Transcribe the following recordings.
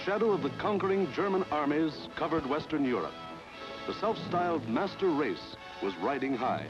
shadow of the conquering German armies covered Western Europe. The self-styled master race was riding high.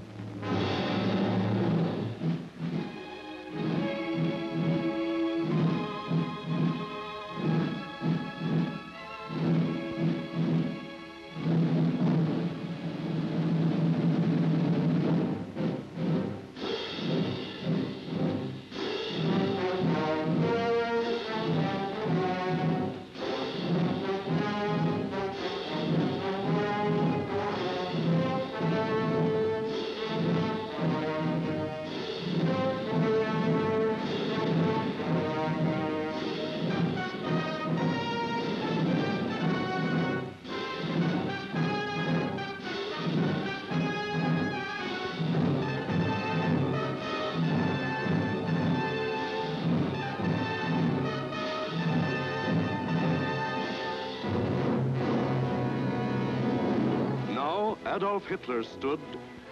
Adolf Hitler stood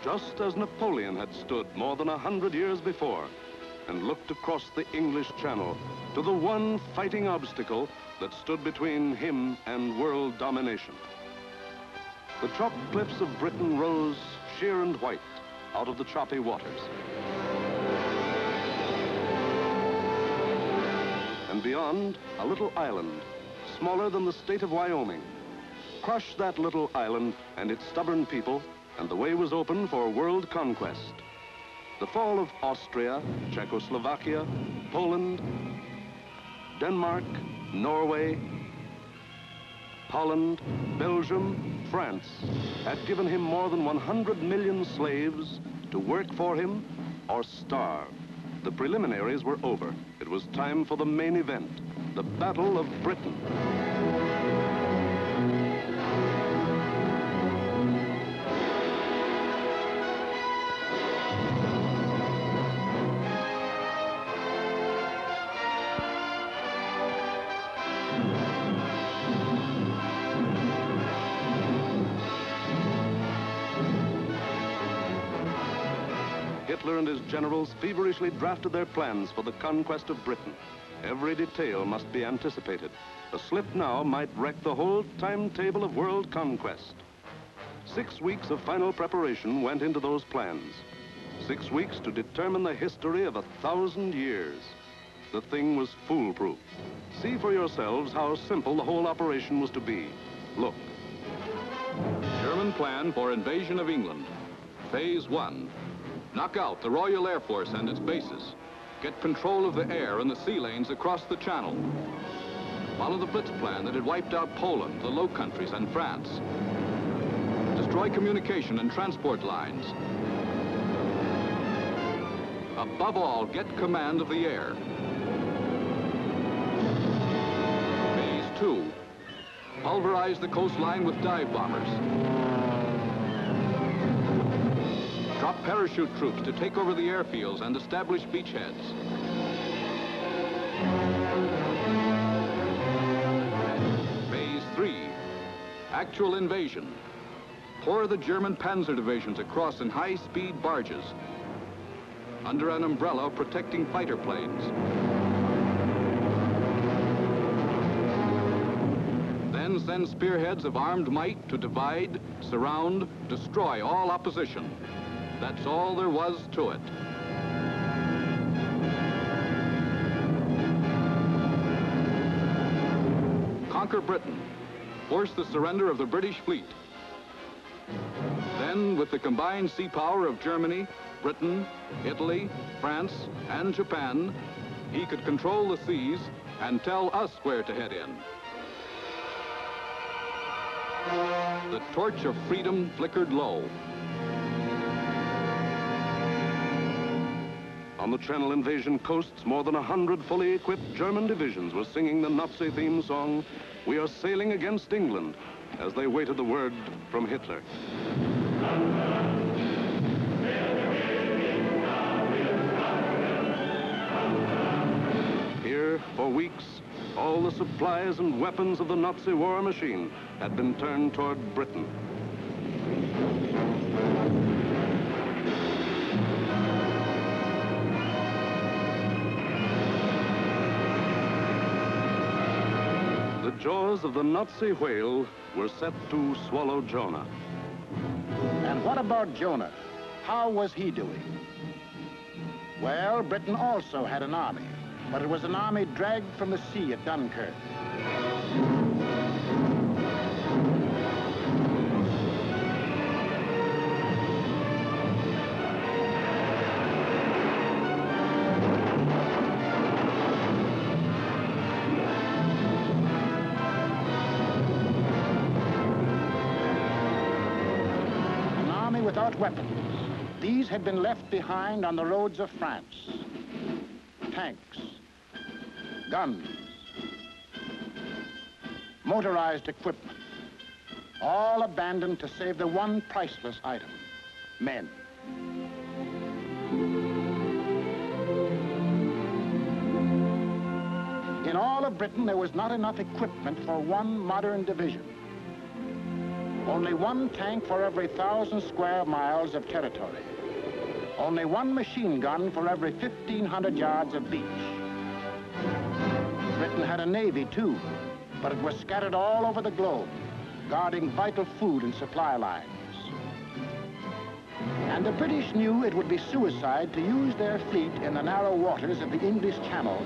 just as Napoleon had stood more than 100 years before, and looked across the English Channel to the one fighting obstacle that stood between him and world domination. The chalk cliffs of Britain rose sheer and white out of the choppy waters. And beyond, a little island, smaller than the state of Wyoming. Crush that little island and its stubborn people, and the way was open for world conquest. The fall of Austria, Czechoslovakia, Poland, Denmark, Norway, Holland, Belgium, France had given him more than 100 million slaves to work for him or starve. The preliminaries were over. It was time for the main event, the Battle of Britain. Hitler and his generals feverishly drafted their plans for the conquest of Britain. Every detail must be anticipated. A slip now might wreck the whole timetable of world conquest. 6 weeks of final preparation went into those plans. 6 weeks to determine the history of 1,000 years. The thing was foolproof. See for yourselves how simple the whole operation was to be. Look. German plan for invasion of England. Phase 1. Knock out the Royal Air Force and its bases. Get control of the air and the sea lanes across the Channel. Follow the Blitz plan that had wiped out Poland, the Low Countries, and France. Destroy communication and transport lines. Above all, get command of the air. Phase 2. Pulverize the coastline with dive bombers. Drop parachute troops to take over the airfields and establish beachheads. Phase 3. Actual invasion. Pour the German panzer divisions across in high-speed barges under an umbrella protecting fighter planes. Then send spearheads of armed might to divide, surround, destroy all opposition. That's all there was to it. Conquer Britain. Force the surrender of the British fleet. Then, with the combined sea power of Germany, Britain, Italy, France, and Japan, he could control the seas and tell us where to head in. The torch of freedom flickered low. On the Channel invasion coasts, more than 100 fully equipped German divisions were singing the Nazi theme song, "We are sailing against England," as they waited the word from Hitler. Here, for weeks, all the supplies and weapons of the Nazi war machine had been turned toward Britain. The jaws of the Nazi whale were set to swallow Jonah. And what about Jonah? How was he doing? Well, Britain also had an army, but it was an army dragged from the sea at Dunkirk. An army without weapons. These had been left behind on the roads of France. Tanks, guns, motorized equipment, all abandoned to save the one priceless item, men. In all of Britain, there was not enough equipment for one modern division. Only one tank for every 1,000 square miles of territory. Only one machine gun for every 1,500 yards of beach. Britain had a navy, too, but it was scattered all over the globe, guarding vital food and supply lines. And the British knew it would be suicide to use their fleet in the narrow waters of the English Channel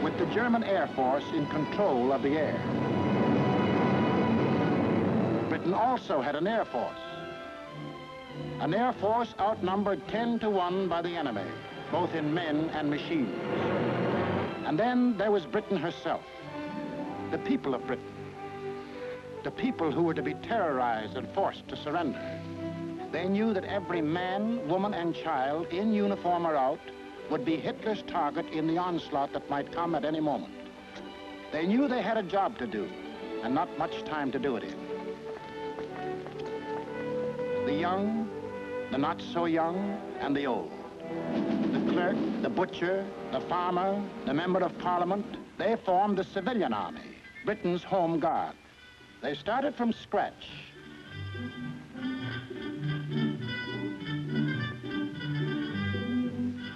with the German Air Force in control of the air. Britain also had an air force. An air force outnumbered 10 to 1 by the enemy, both in men and machines. And then there was Britain herself, the people of Britain, the people who were to be terrorized and forced to surrender. They knew that every man, woman, and child, in uniform or out, would be Hitler's target in the onslaught that might come at any moment. They knew they had a job to do, and not much time to do it in. The young, the not so young, and the old. The clerk, the butcher, the farmer, the member of parliament, they formed the civilian army, Britain's home guard. They started from scratch.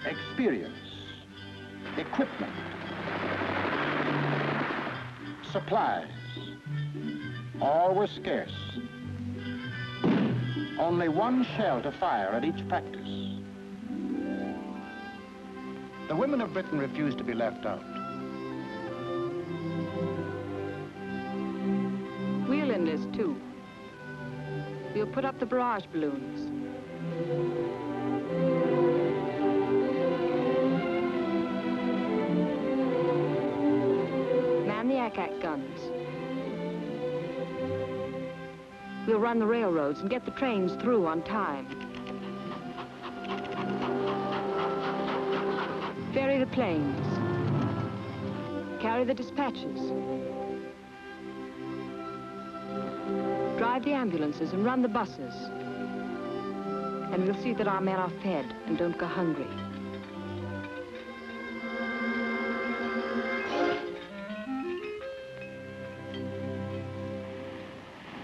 Experience, equipment, supplies, all were scarce. Only one shell to fire at each practice. The women of Britain refused to be left out. We'll enlist too. We'll put up the barrage balloons. Man the ack-ack guns. We'll run the railroads and get the trains through on time. Ferry the planes. Carry the dispatches. Drive the ambulances and run the buses. And we'll see that our men are fed and don't go hungry.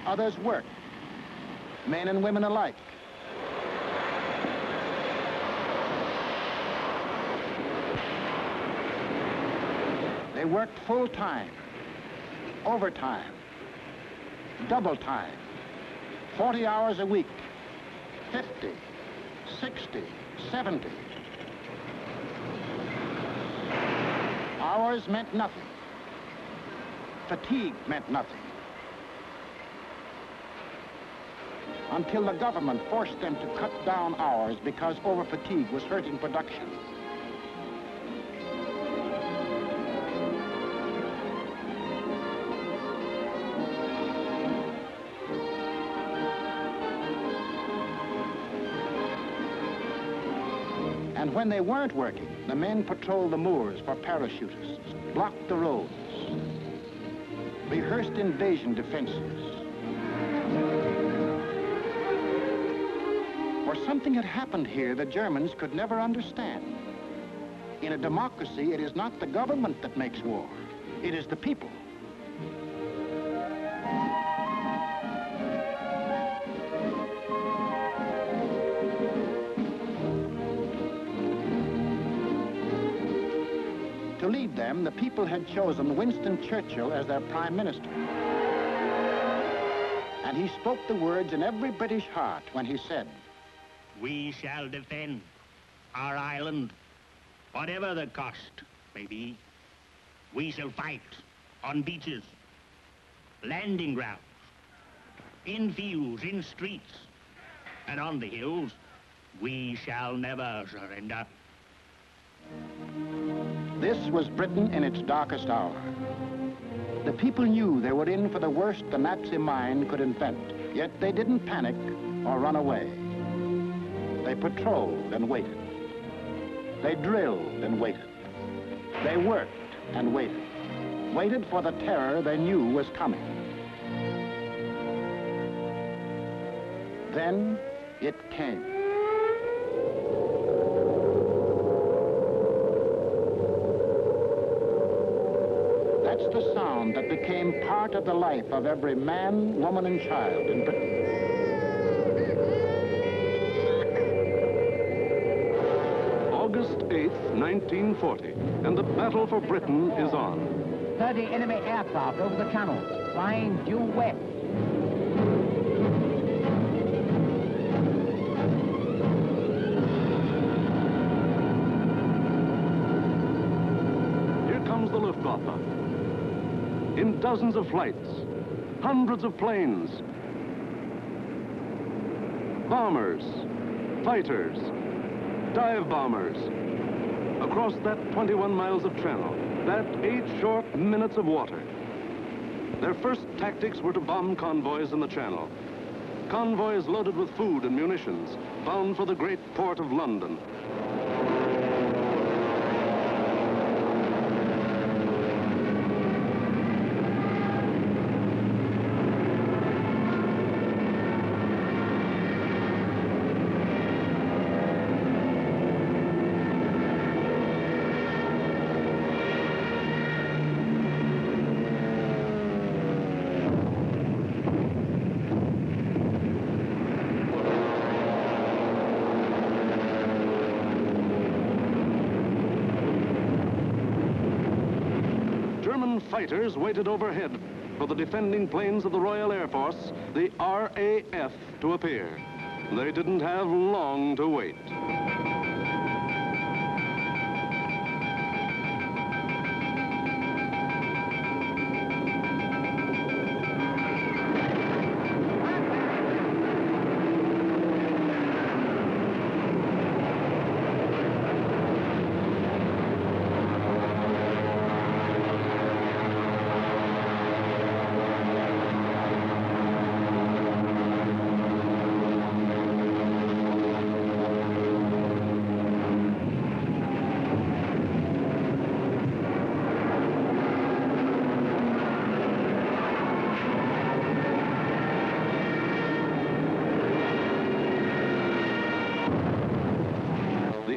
Others worked, men and women alike. They worked full time, overtime, double time, 40 hours a week, 50, 60, 70. Hours meant nothing. Fatigue meant nothing. Until the government forced them to cut down hours because over-fatigue was hurting production. And when they weren't working, the men patrolled the moors for parachutists, blocked the roads, rehearsed invasion defenses. For something had happened here the Germans could never understand. In a democracy, it is not the government that makes war. It is the people. To lead lead them, the people had chosen Winston Churchill as their prime minister. And he spoke the words in every British heart when he said, "We shall defend our island, whatever the cost may be. We shall fight on beaches, landing grounds, in fields, in streets, and on the hills. We shall never surrender." This was Britain in its darkest hour. The people knew they were in for the worst the Nazi mind could invent, yet they didn't panic or run away. They patrolled and waited. They drilled and waited. They worked and waited. Waited for the terror they knew was coming. Then it came. That's the sound that became part of the life of every man, woman, and child in Britain. August 8th, 1940, and the battle for Britain is on. 30 enemy aircraft over the channel, flying due west. Here comes the Luftwaffe. In dozens of flights, hundreds of planes, bombers, fighters, dive bombers, across that 21 miles of channel, that 8 short minutes of water. Their first tactics were to bomb convoys in the channel. Convoys loaded with food and munitions, bound for the great port of London. Fighters waited overhead for the defending planes of the Royal Air Force, the RAF, to appear. They didn't have long to wait.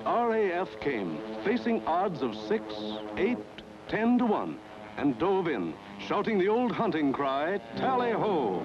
RAF came, facing odds of 6, 8, 10 to 1, and dove in, shouting the old hunting cry, "Tally-ho!"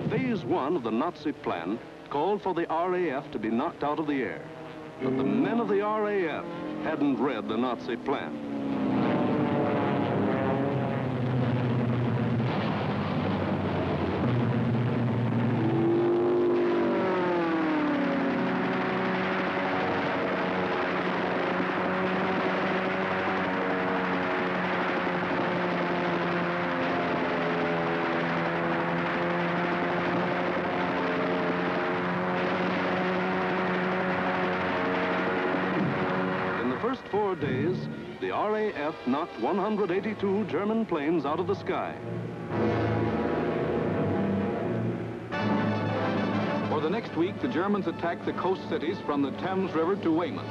Phase 1 of the Nazi plan called for the RAF to be knocked out of the air. But the men of the RAF hadn't read the Nazi plan. First 4 days, the RAF knocked 182 German planes out of the sky. For the next week, the Germans attacked the coast cities from the Thames River to Weymouth.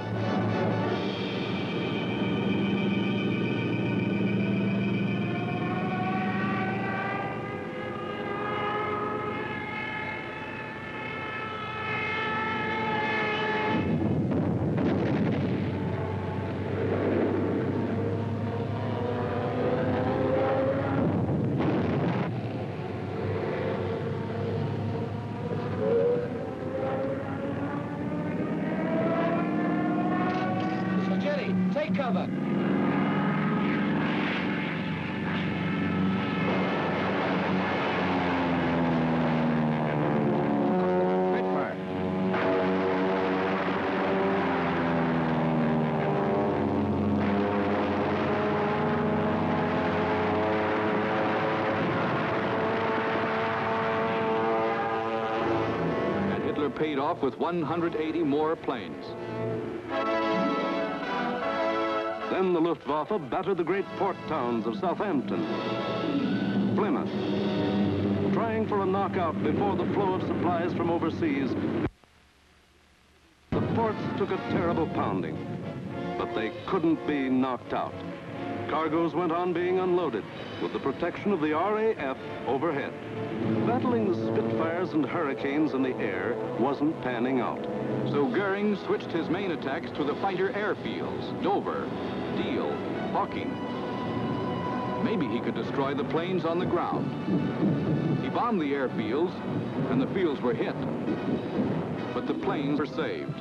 cover. Paid off with 180 more planes. Then the Luftwaffe battered the great port towns of Southampton, Plymouth, trying for a knockout before the flow of supplies from overseas. The ports took a terrible pounding, but they couldn't be knocked out. Cargoes went on being unloaded with the protection of the RAF overhead. Battling the Spitfires and Hurricanes in the air wasn't panning out. So Goering switched his main attacks to the fighter airfields, Dover, Deal, Hawking. Maybe he could destroy the planes on the ground. He bombed the airfields, and the fields were hit. But the planes were saved.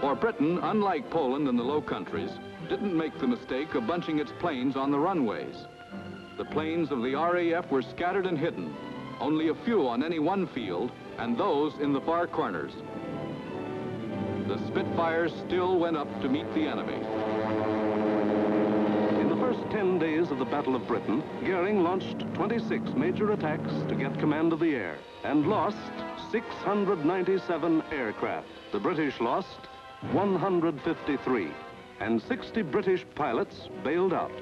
For Britain, unlike Poland and the Low Countries, didn't make the mistake of bunching its planes on the runways. The planes of the RAF were scattered and hidden, only a few on any one field, and those in the far corners. The Spitfires still went up to meet the enemy. In the first 10 days of the Battle of Britain, Goering launched 26 major attacks to get command of the air and lost 697 aircraft. The British lost 153, and 60 British pilots bailed out.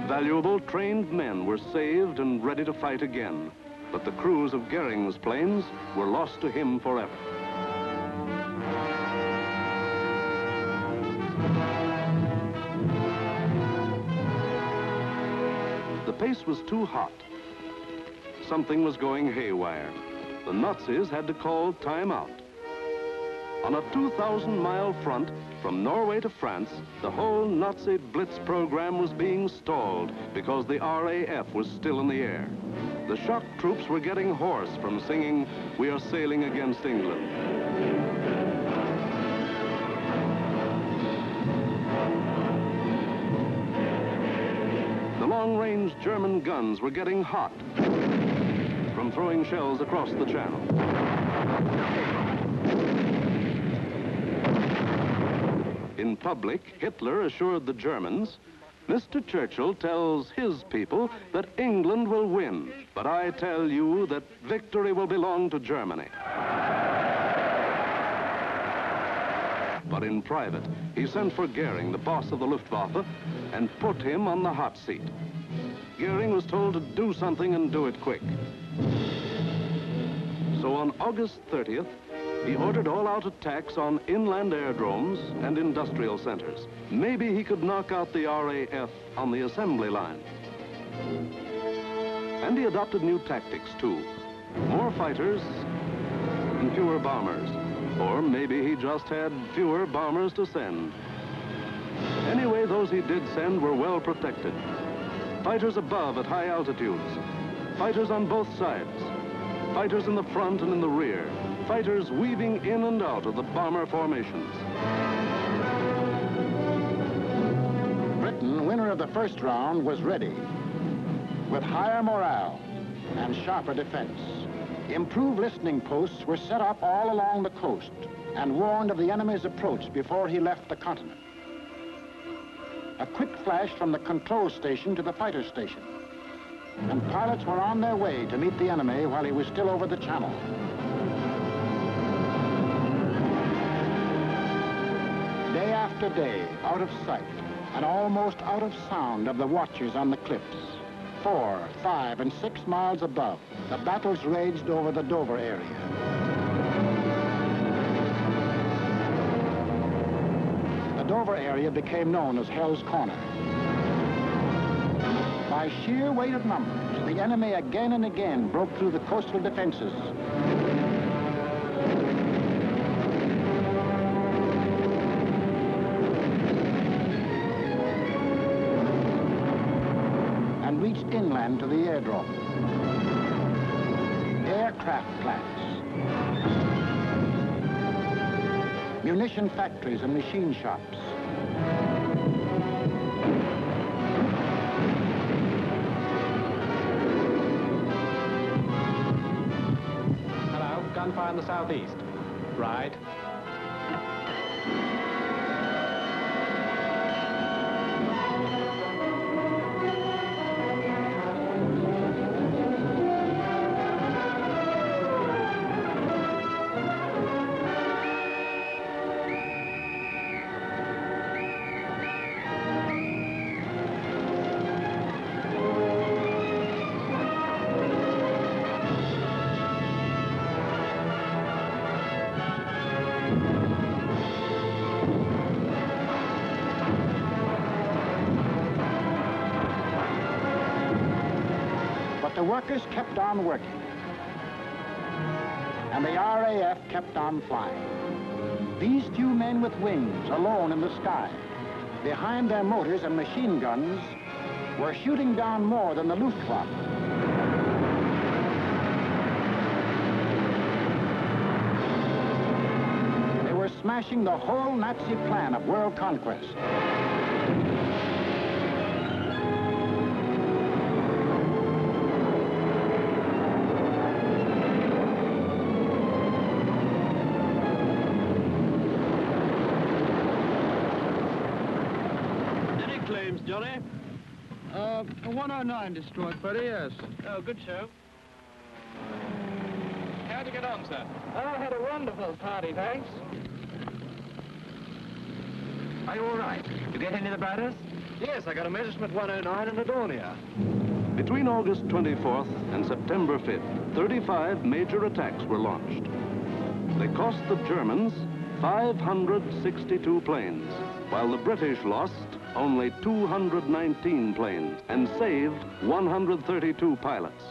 Valuable, trained men were saved and ready to fight again, but the crews of Goering's planes were lost to him forever. The pace was too hot. Something was going haywire. The Nazis had to call time out. On a 2,000-mile front from Norway to France, the whole Nazi Blitz program was being stalled because the RAF was still in the air. The shock troops were getting hoarse from singing, "We are sailing against England." The long-range German guns were getting hot from throwing shells across the channel. In public, Hitler assured the Germans, "Mr. Churchill tells his people that England will win, but I tell you that victory will belong to Germany." But in private, he sent for Goering, the boss of the Luftwaffe, and put him on the hot seat. Goering was told to do something and do it quick. So on August 30th, he ordered all-out attacks on inland aerodromes and industrial centers. Maybe he could knock out the RAF on the assembly line. And he adopted new tactics, too. More fighters and fewer bombers. Or maybe he just had fewer bombers to send. Anyway, those he did send were well protected. Fighters above at high altitudes. Fighters on both sides. Fighters in the front and in the rear. Fighters weaving in and out of the bomber formations. Britain, winner of the first round, was ready. With higher morale and sharper defense. Improved listening posts were set up all along the coast and warned of the enemy's approach before he left the continent. A quick flash from the control station to the fighter station. And pilots were on their way to meet the enemy while he was still over the channel. Day after day, out of sight and almost out of sound of the watchers on the cliffs, 4, 5, and 6 miles above, the battles raged over the Dover area. The Dover area became known as Hell's Corner. By sheer weight of numbers, the enemy again and again broke through the coastal defenses. And reached inland to the airdrome. Aircraft plants, munition factories and machine shops. Hello, gunfire in the southeast. Right. The workers kept on working, and the RAF kept on flying. These few men with wings, alone in the sky, behind their motors and machine guns, were shooting down more than the Luftwaffe. They were smashing the whole Nazi plan of world conquest. Johnny? 109 destroyed, buddy, yes. Oh, good show. How'd you get on, sir? Oh, I had a wonderful party, thanks. Are you all right? You get any of the batters? Yes, I got a Messerschmitt 109 in Adonia. Between August 24th and September 5th, 35 major attacks were launched. They cost the Germans 562 planes, while the British lost only 219 planes and saved 132 pilots.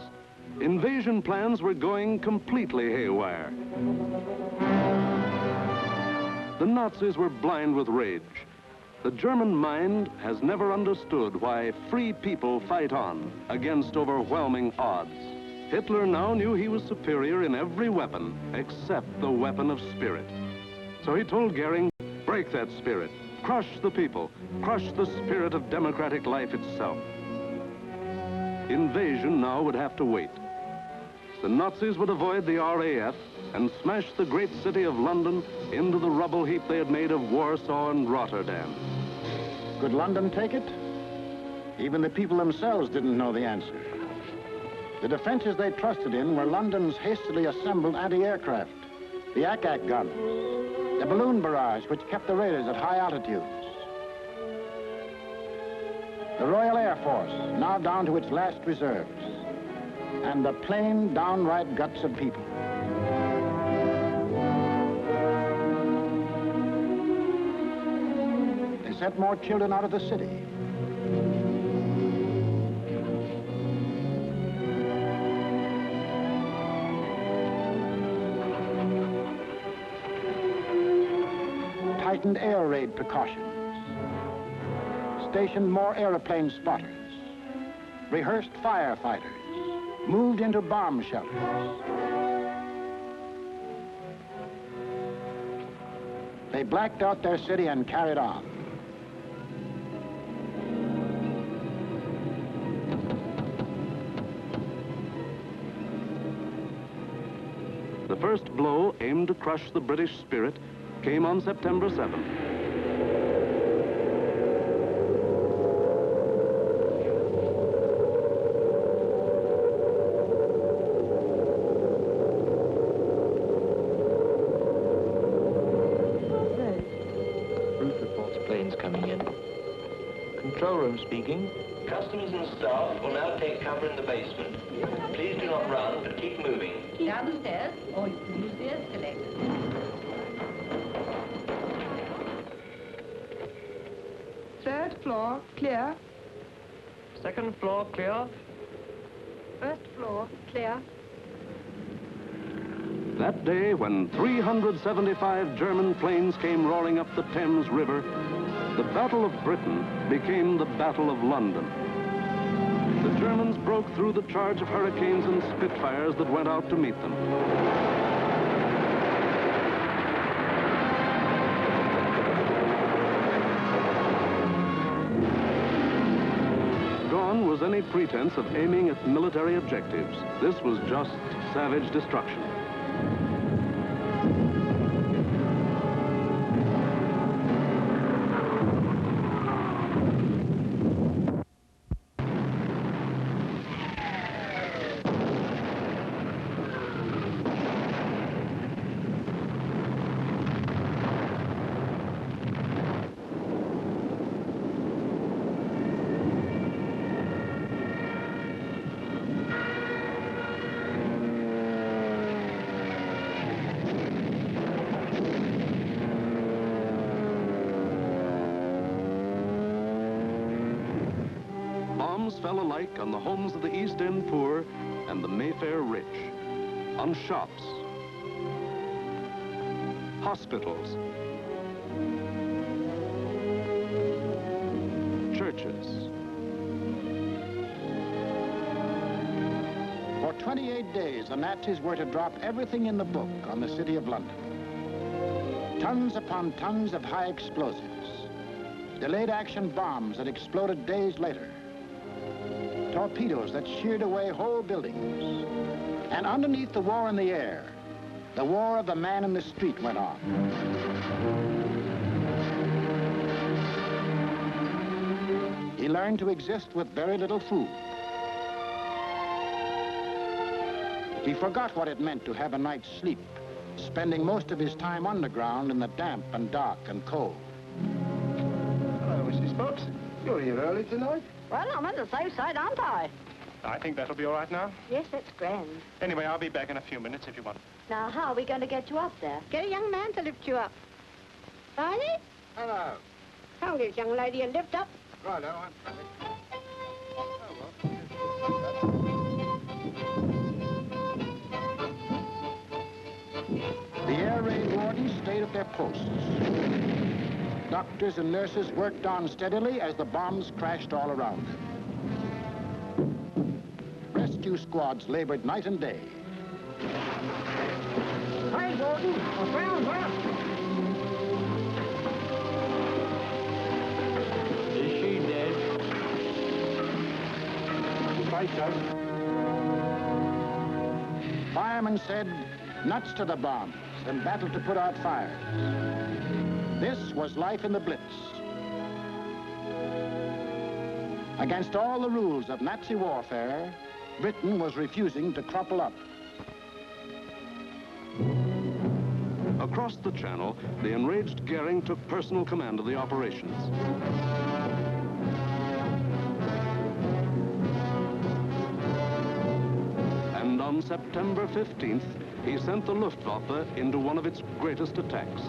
Invasion plans were going completely haywire. The Nazis were blind with rage. The German mind has never understood why free people fight on against overwhelming odds. Hitler now knew he was superior in every weapon except the weapon of spirit. So he told Goering, break that spirit. Crush the people, crush the spirit of democratic life itself. Invasion now would have to wait. The Nazis would avoid the RAF and smash the great city of London into the rubble heap they had made of Warsaw and Rotterdam. Could London take it? Even the people themselves didn't know the answer. The defenses they trusted in were London's hastily assembled anti-aircraft, the Ack-Ack guns, the balloon barrage which kept the raiders at high altitudes. The Royal Air Force, now down to its last reserves, and the plain, downright guts of people. They sent more children out of the city. Tightened air raid precautions, stationed more airplane spotters, rehearsed firefighters, moved into bomb shelters. They blacked out their city and carried on. The first blow aimed to crush the British spirit came on September 7th. Route reports planes coming in. Control room speaking. Customers and staff will now take cover in the basement. Please do not run, but keep moving. Down the stairs, or you can use the escalator. Third floor, clear. Second floor, clear. First floor, clear. That day, when 375 German planes came roaring up the Thames River, the Battle of Britain became the Battle of London. The Germans broke through the charge of Hurricanes and Spitfires that went out to meet them. Gone was any pretense of aiming at military objectives. This was just savage destruction. Bombs fell alike on the homes of the East End poor and the Mayfair rich, on shops, hospitals, churches. For 28 days, the Nazis were to drop everything in the book on the city of London. Tons upon tons of high explosives, delayed action bombs that exploded days later, torpedoes that sheared away whole buildings. And underneath the war in the air, the war of the man in the street went on. He learned to exist with very little food. He forgot what it meant to have a night's sleep, spending most of his time underground in the damp and dark and cold. Hello, Mrs. Spots. You're here early tonight. Well, I'm on the safe side, aren't I? I think that'll be all right now. Yes, that's grand. Anyway, I'll be back in a few minutes if you want. Now, how are we going to get you up there? Get a young man to lift you up. Barney? Hello. Tell this young lady a lift up. Righto, I'm coming. The air raid wardens stayed at their posts. Doctors and nurses worked on steadily as the bombs crashed all around them. Rescue squads labored night and day. Hi, Gordon. Is she dead? Right, so. Firemen said, nuts to the bombs and battled to put out fires. This was life in the Blitz. Against all the rules of Nazi warfare, Britain was refusing to crumple up. Across the Channel, the enraged Goering took personal command of the operations. And on September 15th, he sent the Luftwaffe into one of its greatest attacks.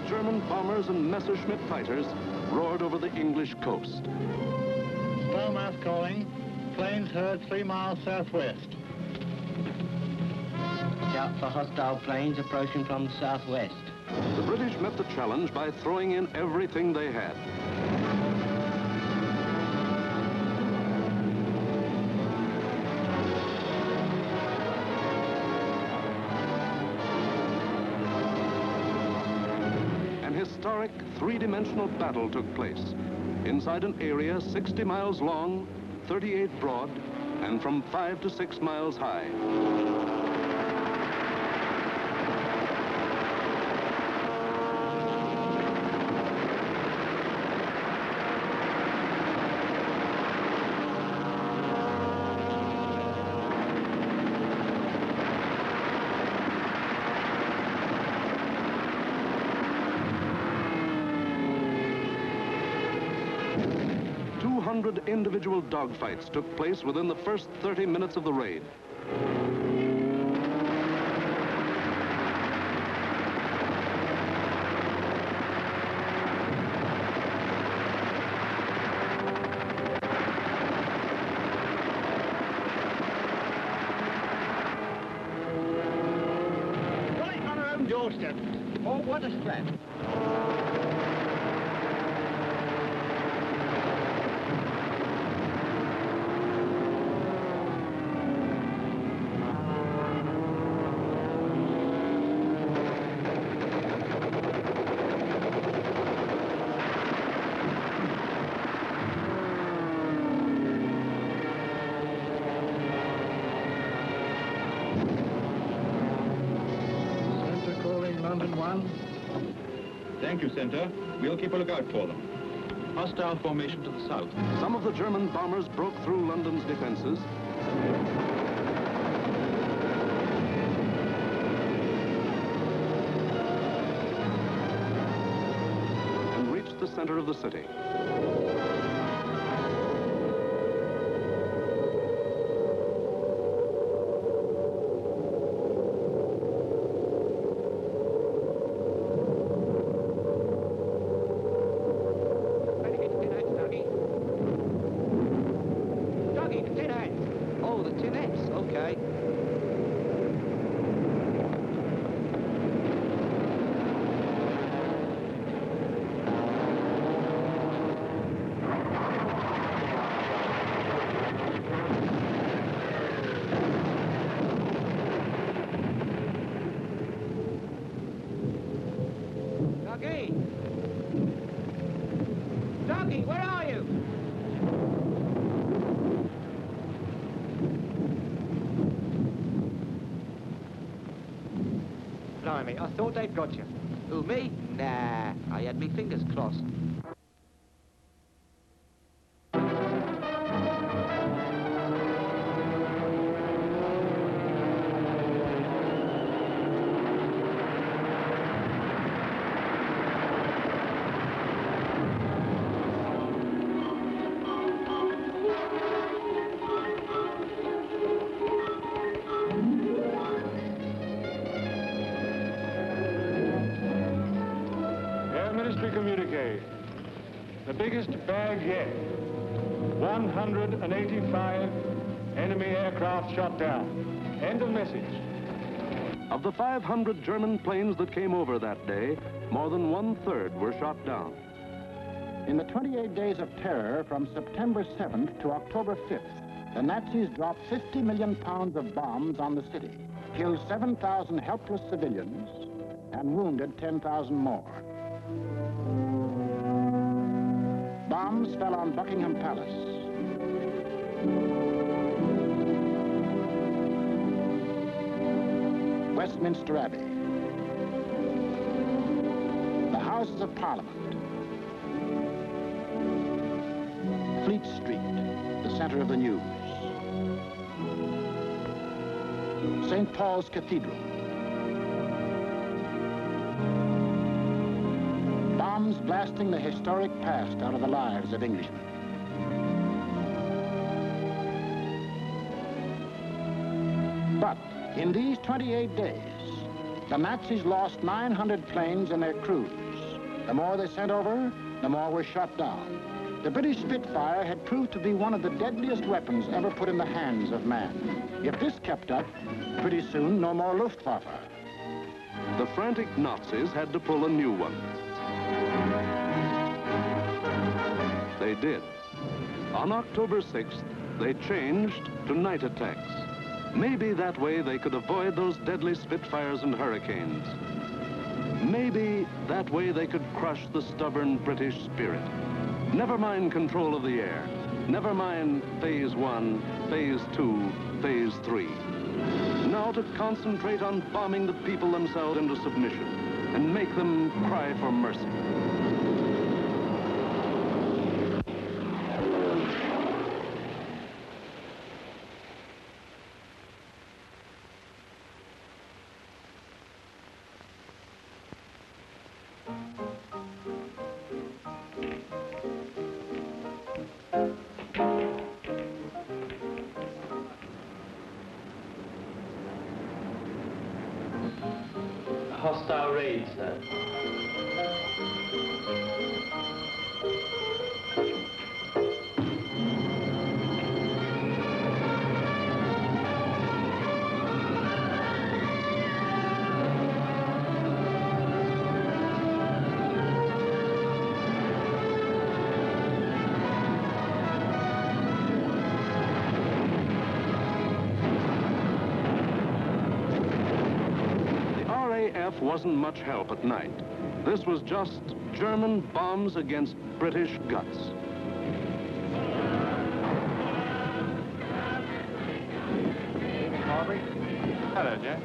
German bombers and Messerschmitt fighters roared over the English coast. Starmouth calling. Planes heard 3 miles southwest. Shout for hostile planes approaching from the southwest. The British met the challenge by throwing in everything they had. Historic three-dimensional battle took place inside an area 60 miles long, 38 broad, and from 5 to 6 miles high. 100 individual dogfights took place within the first 30 minutes of the raid. Right on our own doorstep. Oh, what a threat. Center calling London 1. Thank you, Center. We'll keep a lookout for them. Hostile formation to the south. Some of the German bombers broke through London's defenses and reached the center of the city. Oh, the tinettes, okay. Doggy! Doggy, where are you? Blimey, I thought they'd got you. Who, me? Nah, I had me fingers crossed. Ministry communique. The biggest bag yet. 185 enemy aircraft shot down. End of message. Of the 500 German planes that came over that day, more than 1/3 were shot down. In the 28 days of terror from September 7th to October 5th, the Nazis dropped 50 million pounds of bombs on the city, killed 7,000 helpless civilians, and wounded 10,000 more. Bombs fell on Buckingham Palace, Westminster Abbey, the Houses of Parliament, Fleet Street, the center of the news, St. Paul's Cathedral. Bombs blasting the historic past out of the lives of Englishmen. But in these 28 days, the Nazis lost 900 planes and their crews. The more they sent over, the more were shot down. The British Spitfire had proved to be one of the deadliest weapons ever put in the hands of man. If this kept up, pretty soon no more Luftwaffe. The frantic Nazis had to pull a new one. They did. On October 6th, they changed to night attacks. Maybe that way they could avoid those deadly Spitfires and Hurricanes. Maybe that way they could crush the stubborn British spirit. Never mind control of the air. Never mind Phase 1, Phase 2, Phase 3. Now to concentrate on bombing the people themselves into submission and make them cry for mercy. hostile raid, sir. RAF wasn't much help at night. This was just German bombs against British guts. Harvey. Hello, Jack.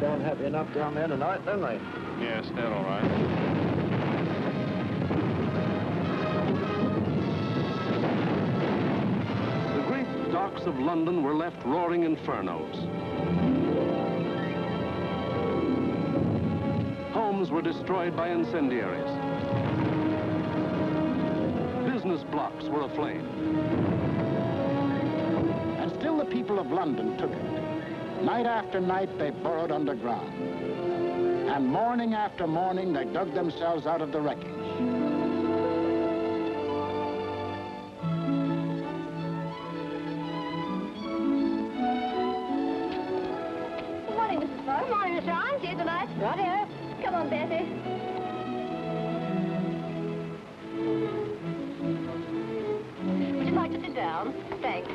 Sound happy enough down there tonight, don't they? Yes, they're all right. The great docks of London were left roaring infernos. Homes were destroyed by incendiaries. Business blocks were aflame. And still the people of London took it. Night after night, they burrowed underground. And morning after morning, they dug themselves out of the wreckage. Good morning, Mrs. Ford. Good morning, Miss Ryan. See you tonight. Right here. Come on, Bessie. Would you like to sit down? Thanks.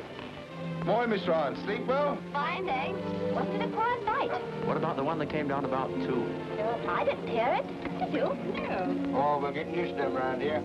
Morning, Miss Ryan. Sleep well? Fine, thanks. Wasn't it a quiet night? What about the one that came down about 2? No, I didn't hear it. Did you? No. Oh, we're getting used to them around here.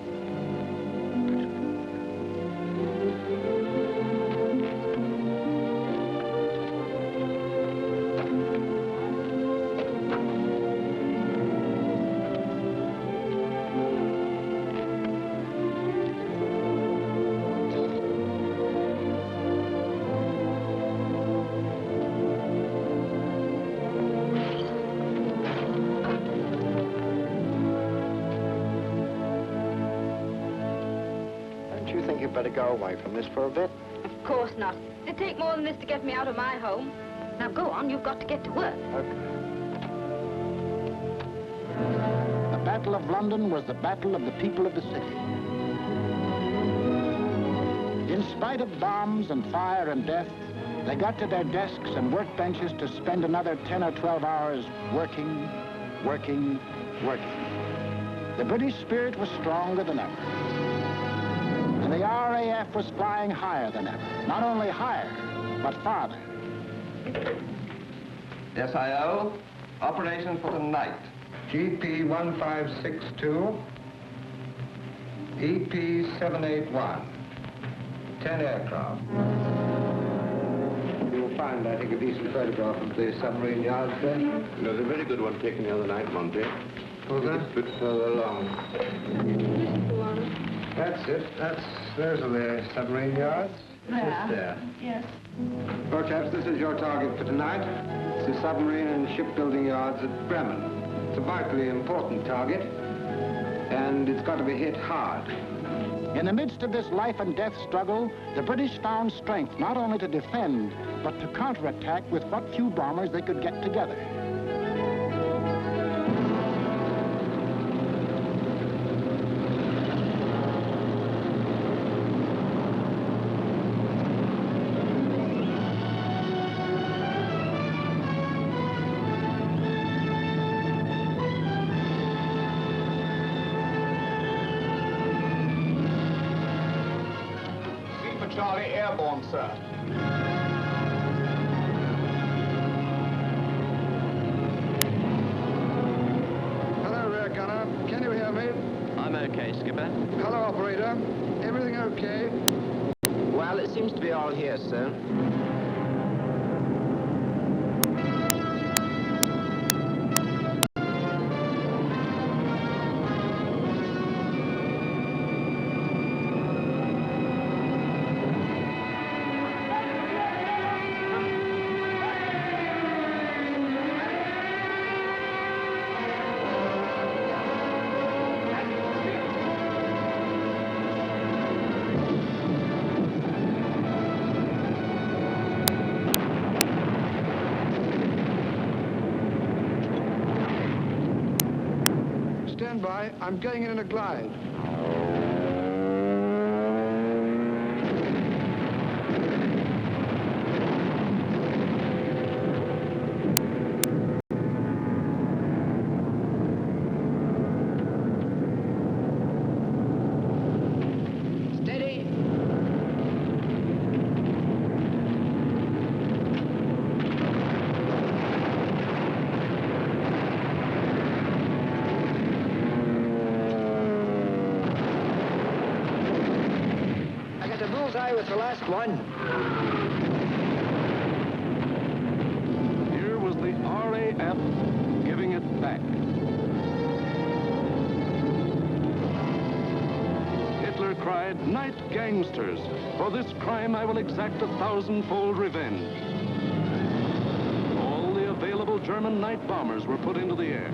Better go away from this for a bit. Of course not. It'd take more than this to get me out of my home. Now go on, you've got to get to work. Okay. The Battle of London was the battle of the people of the city. In spite of bombs and fire and death, they got to their desks and workbenches to spend another 10 or 12 hours working, working, working. The British spirit was stronger than ever. And the RAF was flying higher than ever. Not only higher, but farther. SIO, operation for tonight. GP 1562, EP 781. 10 aircraft. You'll find, I think, a decent photograph of the submarine yards there. There's a very good one taken the other night, Monty. Oh, that's a bit further along. That's it. Those are the submarine yards. Yeah. Just there. Yes. Well, chaps, this is your target for tonight. It's the submarine and shipbuilding yards at Bremen. It's a vitally important target, and it's got to be hit hard. In the midst of this life and death struggle, the British found strength not only to defend, but to counterattack with what few bombers they could get together. Charlie, airborne, sir. Hello, rear gunner. Can you hear me? I'm okay, Skipper. Hello, operator. Everything okay? Well, it seems to be all here, sir. I'm going in a glide. With the last one. Here was the RAF giving it back. Hitler cried, "Night, gangsters! For this crime I will exact 1,000-fold revenge." All the available German night bombers were put into the air.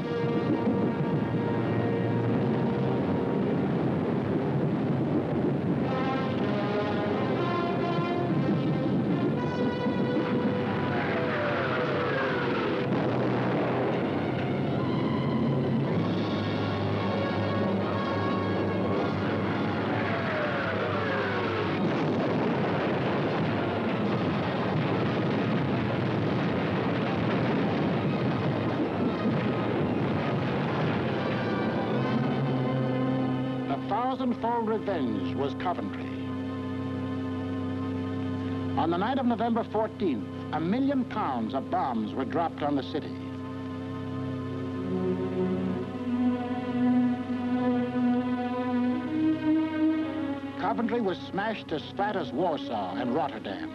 Thousand-fold revenge was Coventry. On the night of November 14th, 1 million pounds of bombs were dropped on the city. Coventry was smashed as flat as Warsaw and Rotterdam.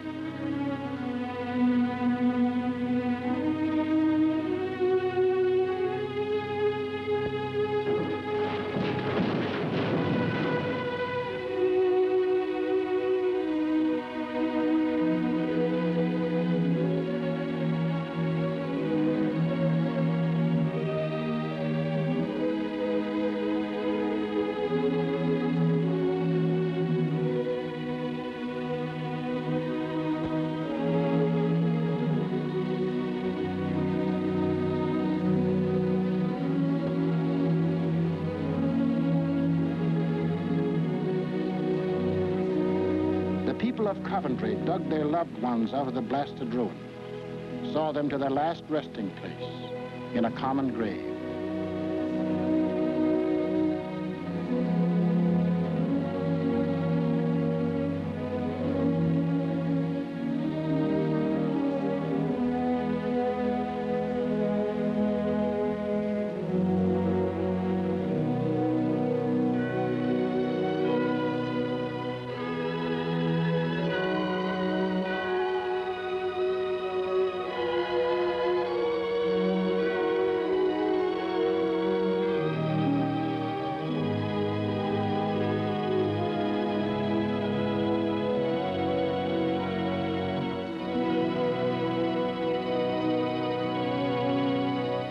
Of Coventry dug their loved ones out of the blasted ruins, saw them to their last resting place in a common grave.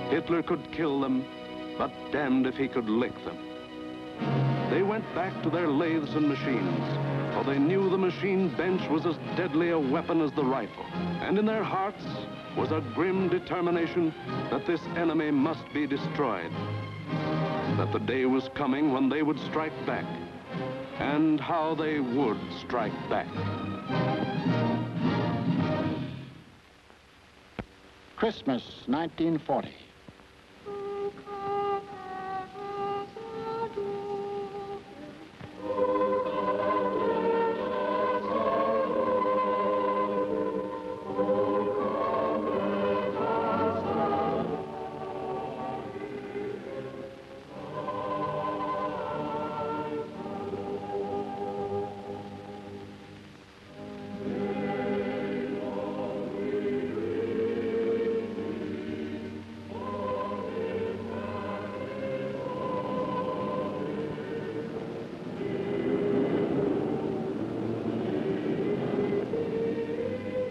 Hitler could kill them, but damned if he could lick them. They went back to their lathes and machines, for they knew the machine bench was as deadly a weapon as the rifle. And in their hearts was a grim determination that this enemy must be destroyed. That the day was coming when they would strike back, and how they would strike back. Christmas, 1940.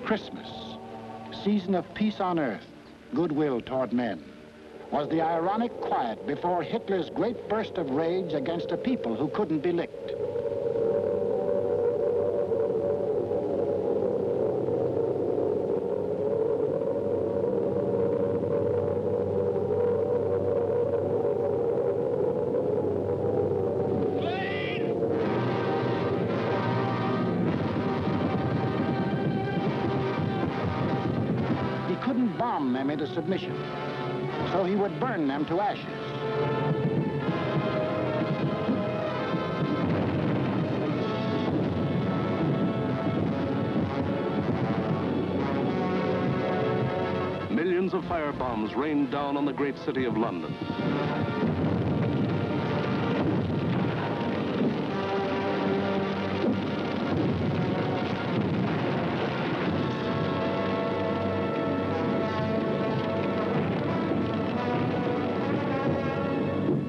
Christmas, season of peace on earth, goodwill toward men, was the ironic quiet before Hitler's great burst of rage against a people who couldn't be licked. overcome them into submission. So he would burn them to ashes. Millions of firebombs rained down on the great city of London.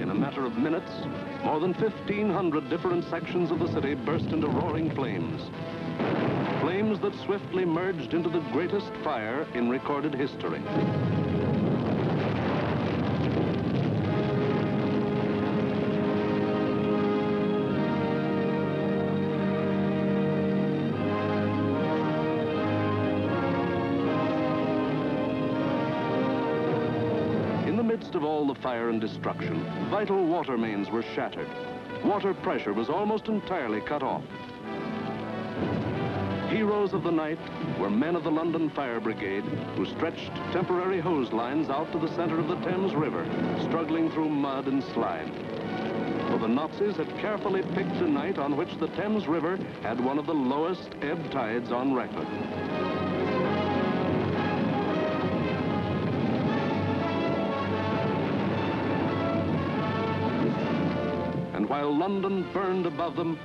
In a matter of minutes, more than 1,500 different sections of the city burst into roaring flames. Flames that swiftly merged into the greatest fire in recorded history. In the midst of all the fire and destruction, vital water mains were shattered. Water pressure was almost entirely cut off. Heroes of the night were men of the London Fire Brigade who stretched temporary hose lines out to the center of the Thames River, struggling through mud and slime. For the Nazis had carefully picked a night on which the Thames River had one of the lowest ebb tides on record. And while London burned above them,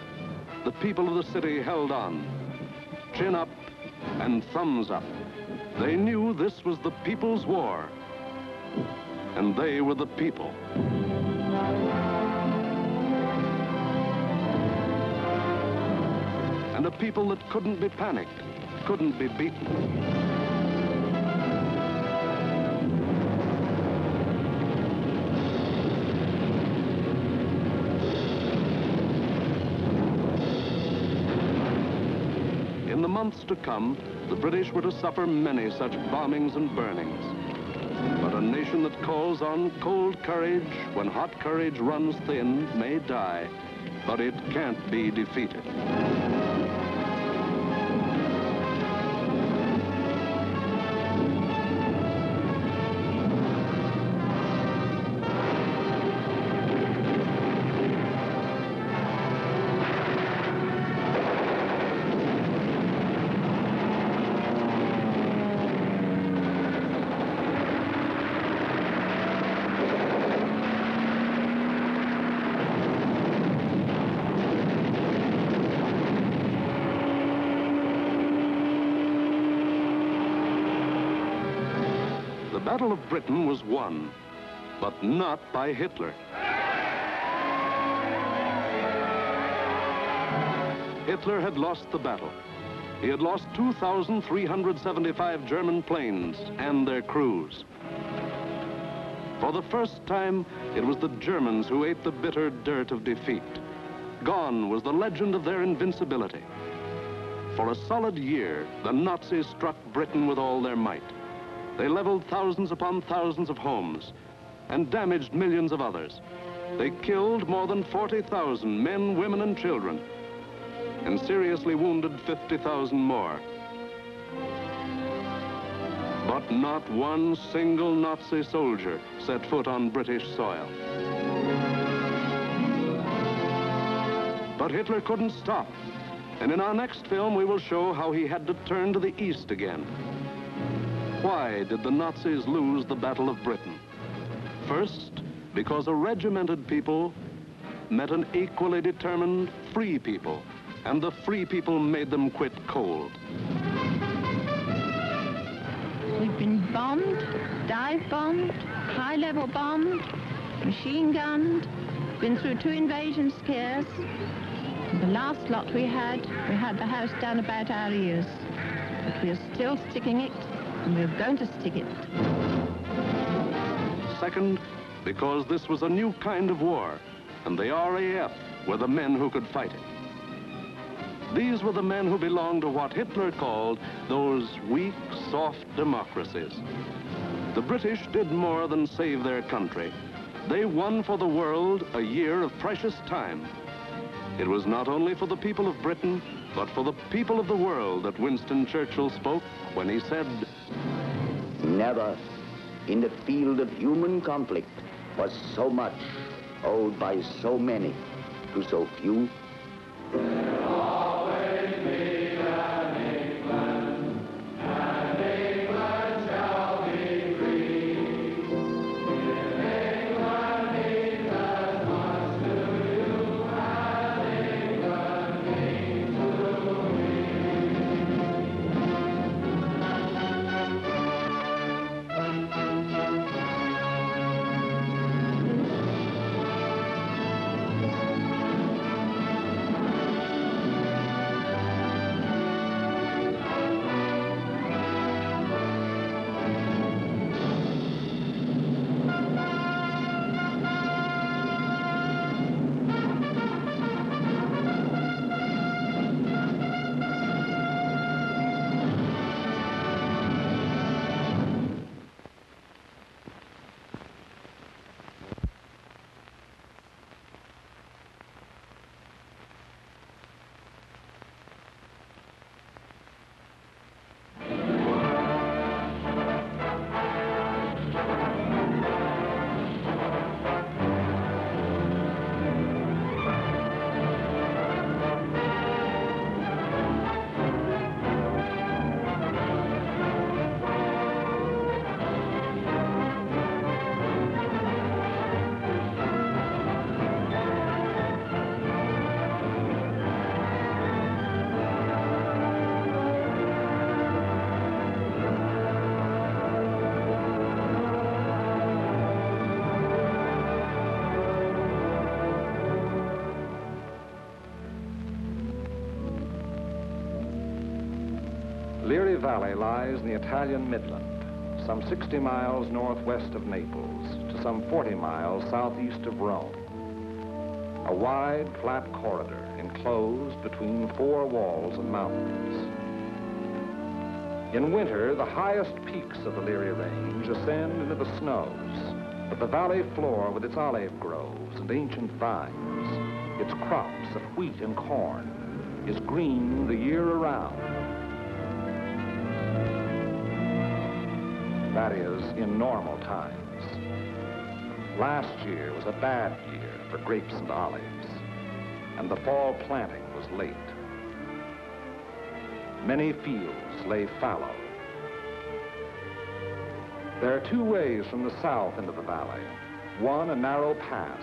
the people of the city held on. Chin up and thumbs up. They knew this was the people's war, and they were the people. And a people that couldn't be panicked, couldn't be beaten. In the months to come, the British were to suffer many such bombings and burnings. But a nation that calls on cold courage when hot courage runs thin may die, but it can't be defeated. The Battle of Britain was won, but not by Hitler. Hitler had lost the battle. He had lost 2,375 German planes and their crews. For the first time, it was the Germans who ate the bitter dirt of defeat. Gone was the legend of their invincibility. For a solid year, the Nazis struck Britain with all their might. They leveled thousands upon thousands of homes and damaged millions of others. They killed more than 40,000 men, women, and children, and seriously wounded 50,000 more. But not one single Nazi soldier set foot on British soil. But Hitler couldn't stop, and in our next film we will show how he had to turn to the east again. Why did the Nazis lose the Battle of Britain? First, because a regimented people met an equally determined free people, and the free people made them quit cold. We've been bombed, dive bombed, high-level bombed, machine gunned, been through 2 invasion scares. The last lot we had the house down about our ears. But we're still sticking it, and we're going to stick it. Second, because this was a new kind of war, and the RAF were the men who could fight it. These were the men who belonged to what Hitler called those weak, soft democracies. The British did more than save their country. They won for the world a year of precious time. It was not only for the people of Britain, but for the people of the world that Winston Churchill spoke when he said, Never, in the field of human conflict, was so much owed by so many to so few. Leary Valley lies in the Italian Midland, some 60 miles northwest of Naples to some 40 miles southeast of Rome. A wide, flat corridor enclosed between 4 walls of mountains. In winter, the highest peaks of the Leary Range ascend into the snows, but the valley floor with its olive groves and ancient vines, its crops of wheat and corn, is green the year around. That is, in normal times. Last year was a bad year for grapes and olives, and the fall planting was late. Many fields lay fallow. There are 2 ways from the south into the valley. One, a narrow pass.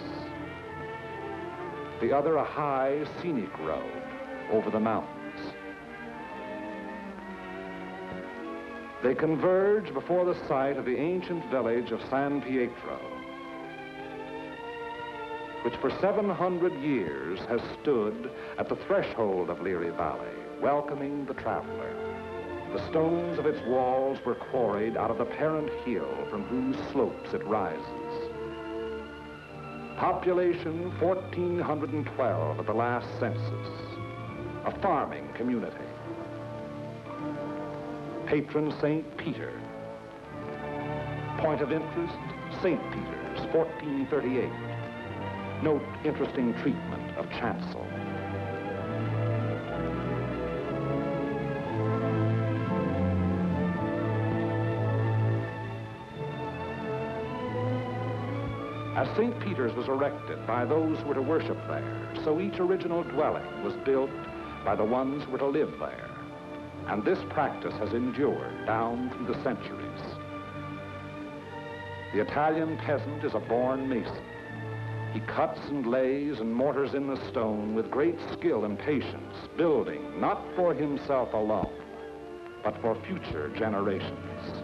The other, a high, scenic road over the mountains. They converge before the site of the ancient village of San Pietro, which for 700 years has stood at the threshold of Leary Valley, welcoming the traveler. The stones of its walls were quarried out of the parent hill from whose slopes it rises. Population 1,412 at the last census, a farming community. Patron St. Peter. Point of interest, St. Peter's, 1438. Note interesting treatment of chancel. As St. Peter's was erected by those who were to worship there, so each original dwelling was built by the ones who were to live there. And this practice has endured down through the centuries. The Italian peasant is a born mason. He cuts and lays and mortars in the stone with great skill and patience, building not for himself alone, but for future generations.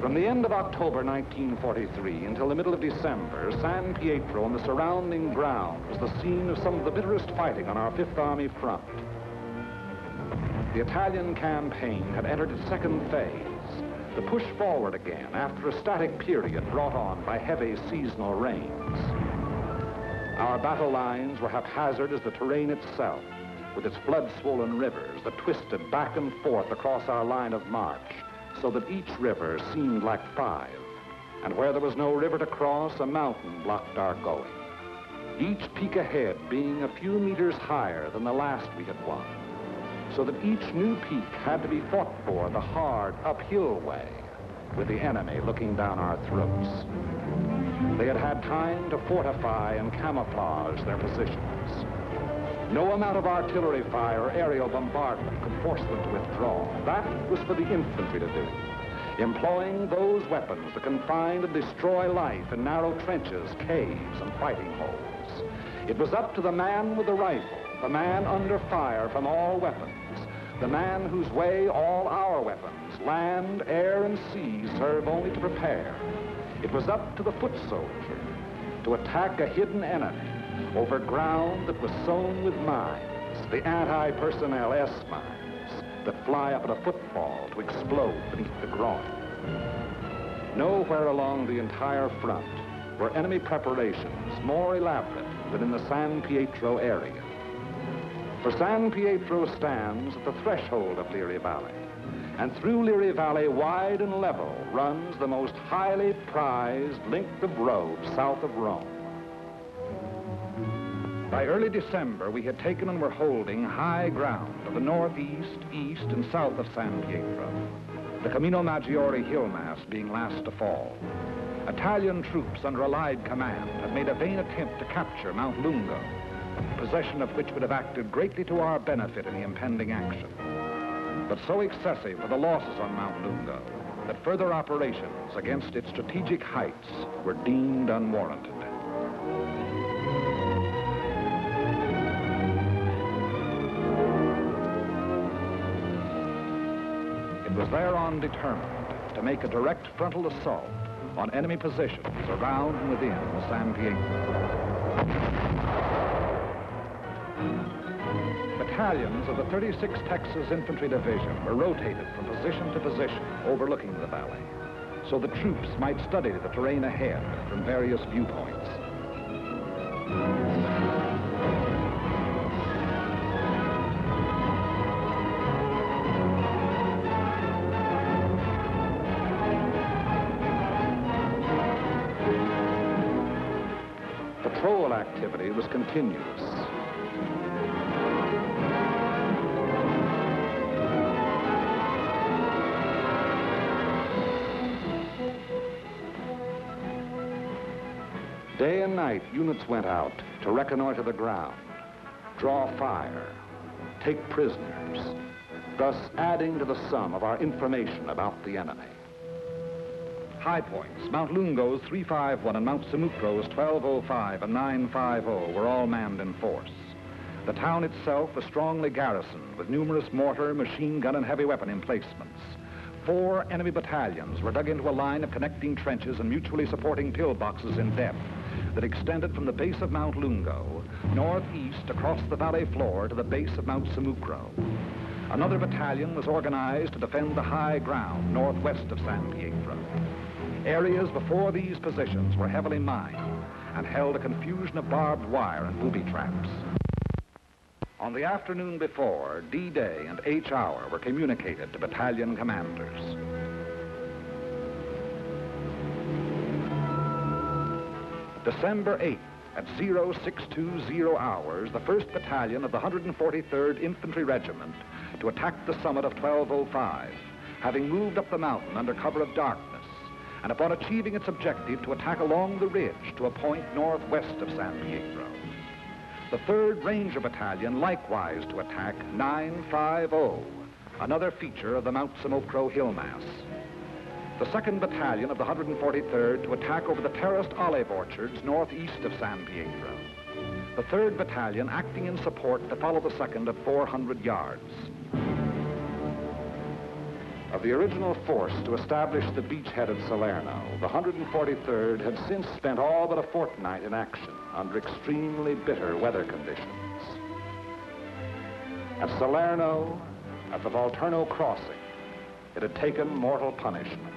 From the end of October 1943 until the middle of December, San Pietro and the surrounding ground was the scene of some of the bitterest fighting on our Fifth Army front. The Italian campaign had entered its second phase, the push forward again after a static period brought on by heavy seasonal rains. Our battle lines were haphazard as the terrain itself, with its flood-swollen rivers that twisted back and forth across our line of march, so that each river seemed like 5, and where there was no river to cross, a mountain blocked our going. Each peak ahead being a few meters higher than the last we had won, so that each new peak had to be fought for the hard uphill way, with the enemy looking down our throats. They had had time to fortify and camouflage their positions. No amount of artillery fire or aerial bombardment could force them to withdraw. That was for the infantry to do, employing those weapons that can find and destroy life in narrow trenches, caves, and fighting holes. It was up to the man with the rifle, the man under fire from all weapons, the man whose way all our weapons, land, air, and sea, serve only to prepare. It was up to the foot soldier to attack a hidden enemy over ground that was sown with mines, the anti-personnel S-mines that fly up at a football to explode beneath the groin. Nowhere along the entire front were enemy preparations more elaborate than in the San Pietro area. For San Pietro stands at the threshold of Liri Valley, and through Liri Valley, wide and level, runs the most highly prized length of road south of Rome. By early December, we had taken and were holding high ground of the northeast, east, and south of San Pietro, the Camino Maggiore hill mass being last to fall. Italian troops under Allied command had made a vain attempt to capture Mount Lungo, possession of which would have acted greatly to our benefit in the impending action. But so excessive were the losses on Mount Lungo that further operations against its strategic heights were deemed unwarranted. It was thereon determined to make a direct frontal assault on enemy positions around and within San Pietro. Battalions of the 36th Texas Infantry Division were rotated from position to position overlooking the valley, so the troops might study the terrain ahead from various viewpoints. Patrol activity was continuous. Day and night, units went out to reconnoiter the ground, draw fire, take prisoners, thus adding to the sum of our information about the enemy. High points, Mount Lungo's 351 and Mount Sammucro's 1205 and 950 were all manned in force. The town itself was strongly garrisoned with numerous mortar, machine gun, and heavy weapon emplacements. 4 enemy battalions were dug into a line of connecting trenches and mutually supporting pillboxes in depth that extended from the base of Mount Lungo, northeast across the valley floor to the base of Mount Sammucro. Another battalion was organized to defend the high ground northwest of San Pietro. Areas before these positions were heavily mined and held a confusion of barbed wire and booby traps. On the afternoon before, D-Day and H-Hour were communicated to battalion commanders. December 8th, at 0620 hours, the 1st Battalion of the 143rd Infantry Regiment to attack the summit of 1205, having moved up the mountain under cover of darkness, and upon achieving its objective to attack along the ridge to a point northwest of San Pietro. The 3rd Ranger Battalion likewise to attack 950, another feature of the Mount Sammucro hill mass. The 2nd Battalion of the 143rd to attack over the terraced olive orchards northeast of San Pietro. The 3rd Battalion acting in support to follow the 2nd at 400 yards. Of the original force to establish the beachhead at Salerno, the 143rd had since spent all but a fortnight in action under extremely bitter weather conditions. At Salerno, at the Volturno crossing, it had taken mortal punishment.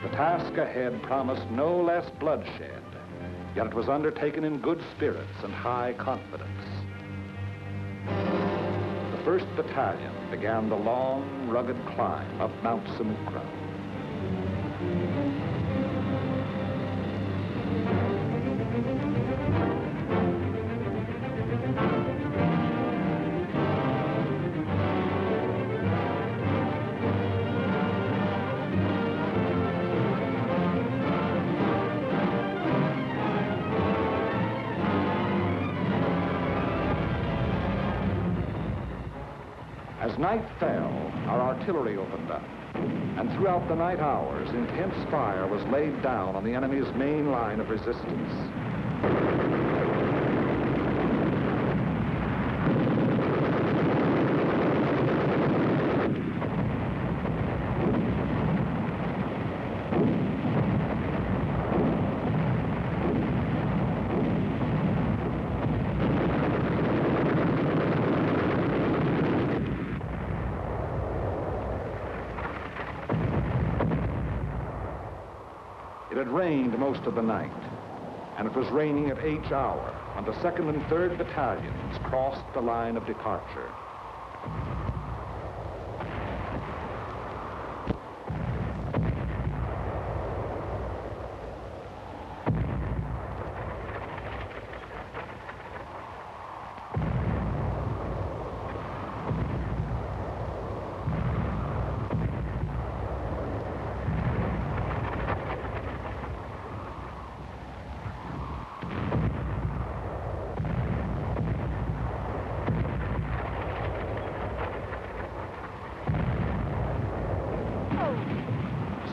The task ahead promised no less bloodshed, yet it was undertaken in good spirits and high confidence. The 1st Battalion began the long, rugged climb up Mount Sammucro. As night fell, our artillery opened up, and throughout the night hours, intense fire was laid down on the enemy's main line of resistance. It had rained most of the night, and it was raining at each hour when the 2nd and 3rd battalions crossed the line of departure.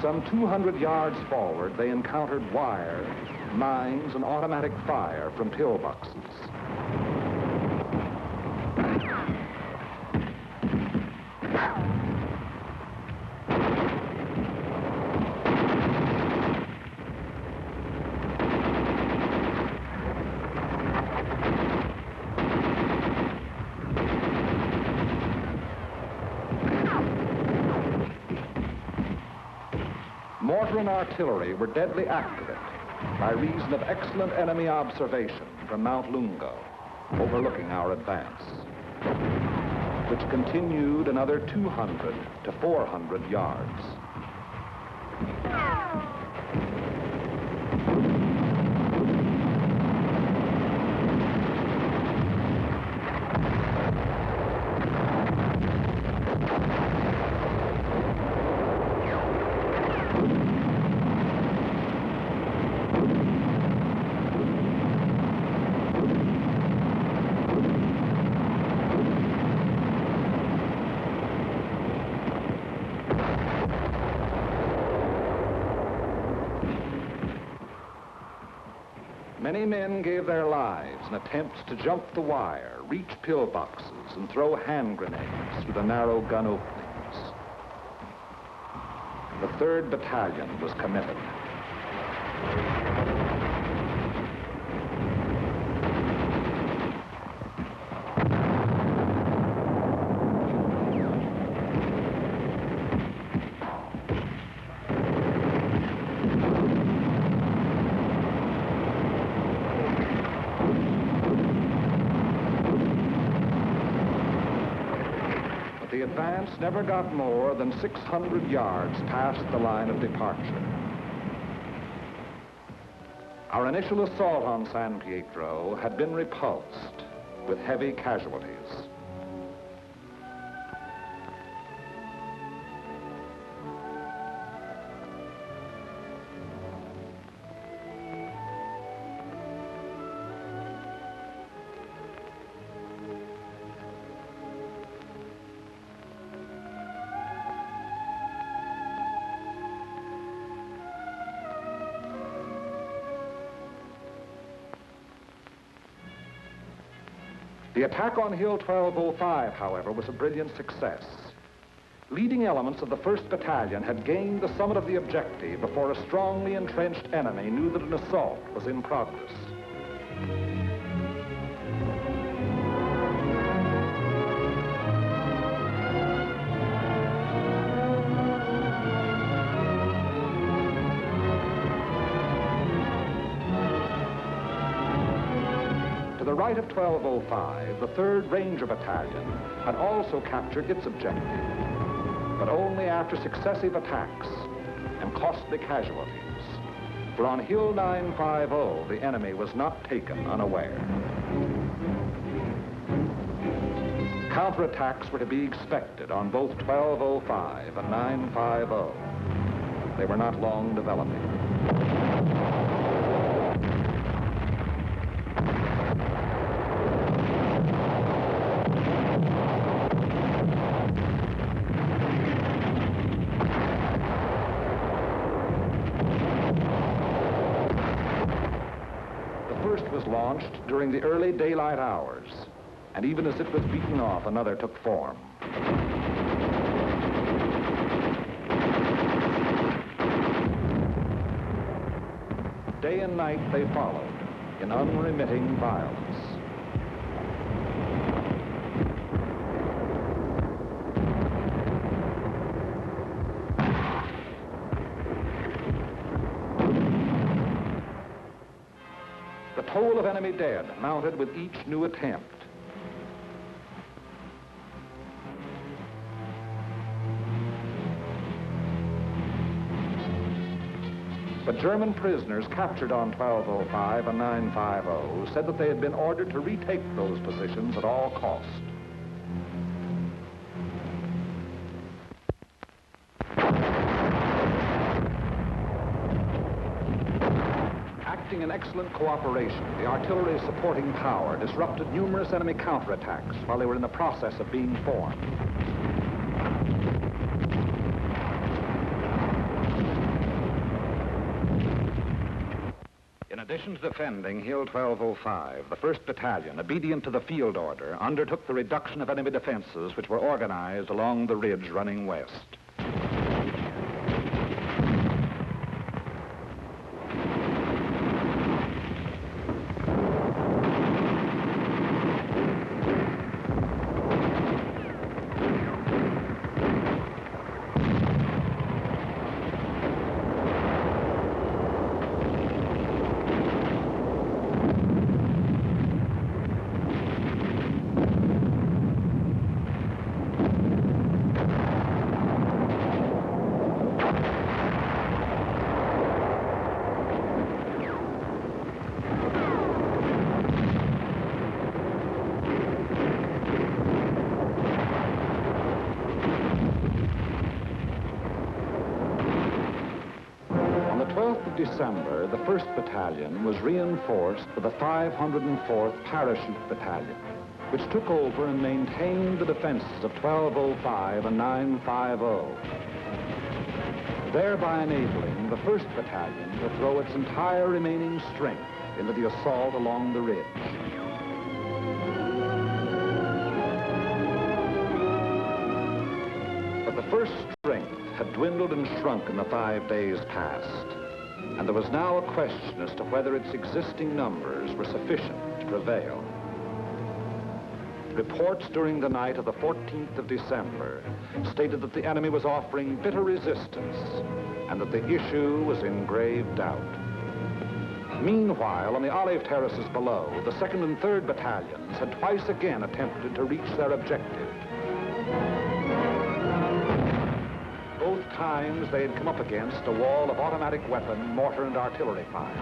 Some 200 yards forward, they encountered wire, mines, and automatic fire from pillboxes. Mortar and artillery were deadly accurate by reason of excellent enemy observation from Mount Lungo, overlooking our advance, which continued another 200 to 400 yards. Many men gave their lives in attempts to jump the wire, reach pillboxes, and throw hand grenades through the narrow gun openings. The 3rd Battalion was committed. The advance never got more than 600 yards past the line of departure. Our initial assault on San Pietro had been repulsed with heavy casualties. The attack on Hill 1205, however, was a brilliant success. Leading elements of the 1st Battalion had gained the summit of the objective before a strongly entrenched enemy knew that an assault was in progress. To the right of 1205, the 3rd Ranger Battalion had also captured its objective, but only after successive attacks and costly casualties. For on Hill 950, the enemy was not taken unaware. Counterattacks were to be expected on both 1205 and 950. They were not long developing. launched during the early daylight hours, and even as it was beaten off, another took form. Day and night they followed in unremitting violence. The toll of enemy dead mounted with each new attempt. But German prisoners captured on 1205 and 950 said that they had been ordered to retake those positions at all cost. Acting in excellent cooperation, the artillery's supporting power disrupted numerous enemy counterattacks while they were in the process of being formed. In addition to defending Hill 1205, the 1st Battalion, obedient to the field order, undertook the reduction of enemy defenses which were organized along the ridge running west. December, the 1st Battalion was reinforced with the 504th Parachute Battalion, which took over and maintained the defenses of 1205 and 950, thereby enabling the 1st Battalion to throw its entire remaining strength into the assault along the ridge. But the first strength had dwindled and shrunk in the 5 days past, and there was now a question as to whether its existing numbers were sufficient to prevail. Reports during the night of the 14th of December stated that the enemy was offering bitter resistance and that the issue was in grave doubt. Meanwhile, on the olive terraces below, the 2nd and 3rd Battalions had twice again attempted to reach their objective. Both times they had come up against a wall of automatic weapon, mortar, and artillery fire.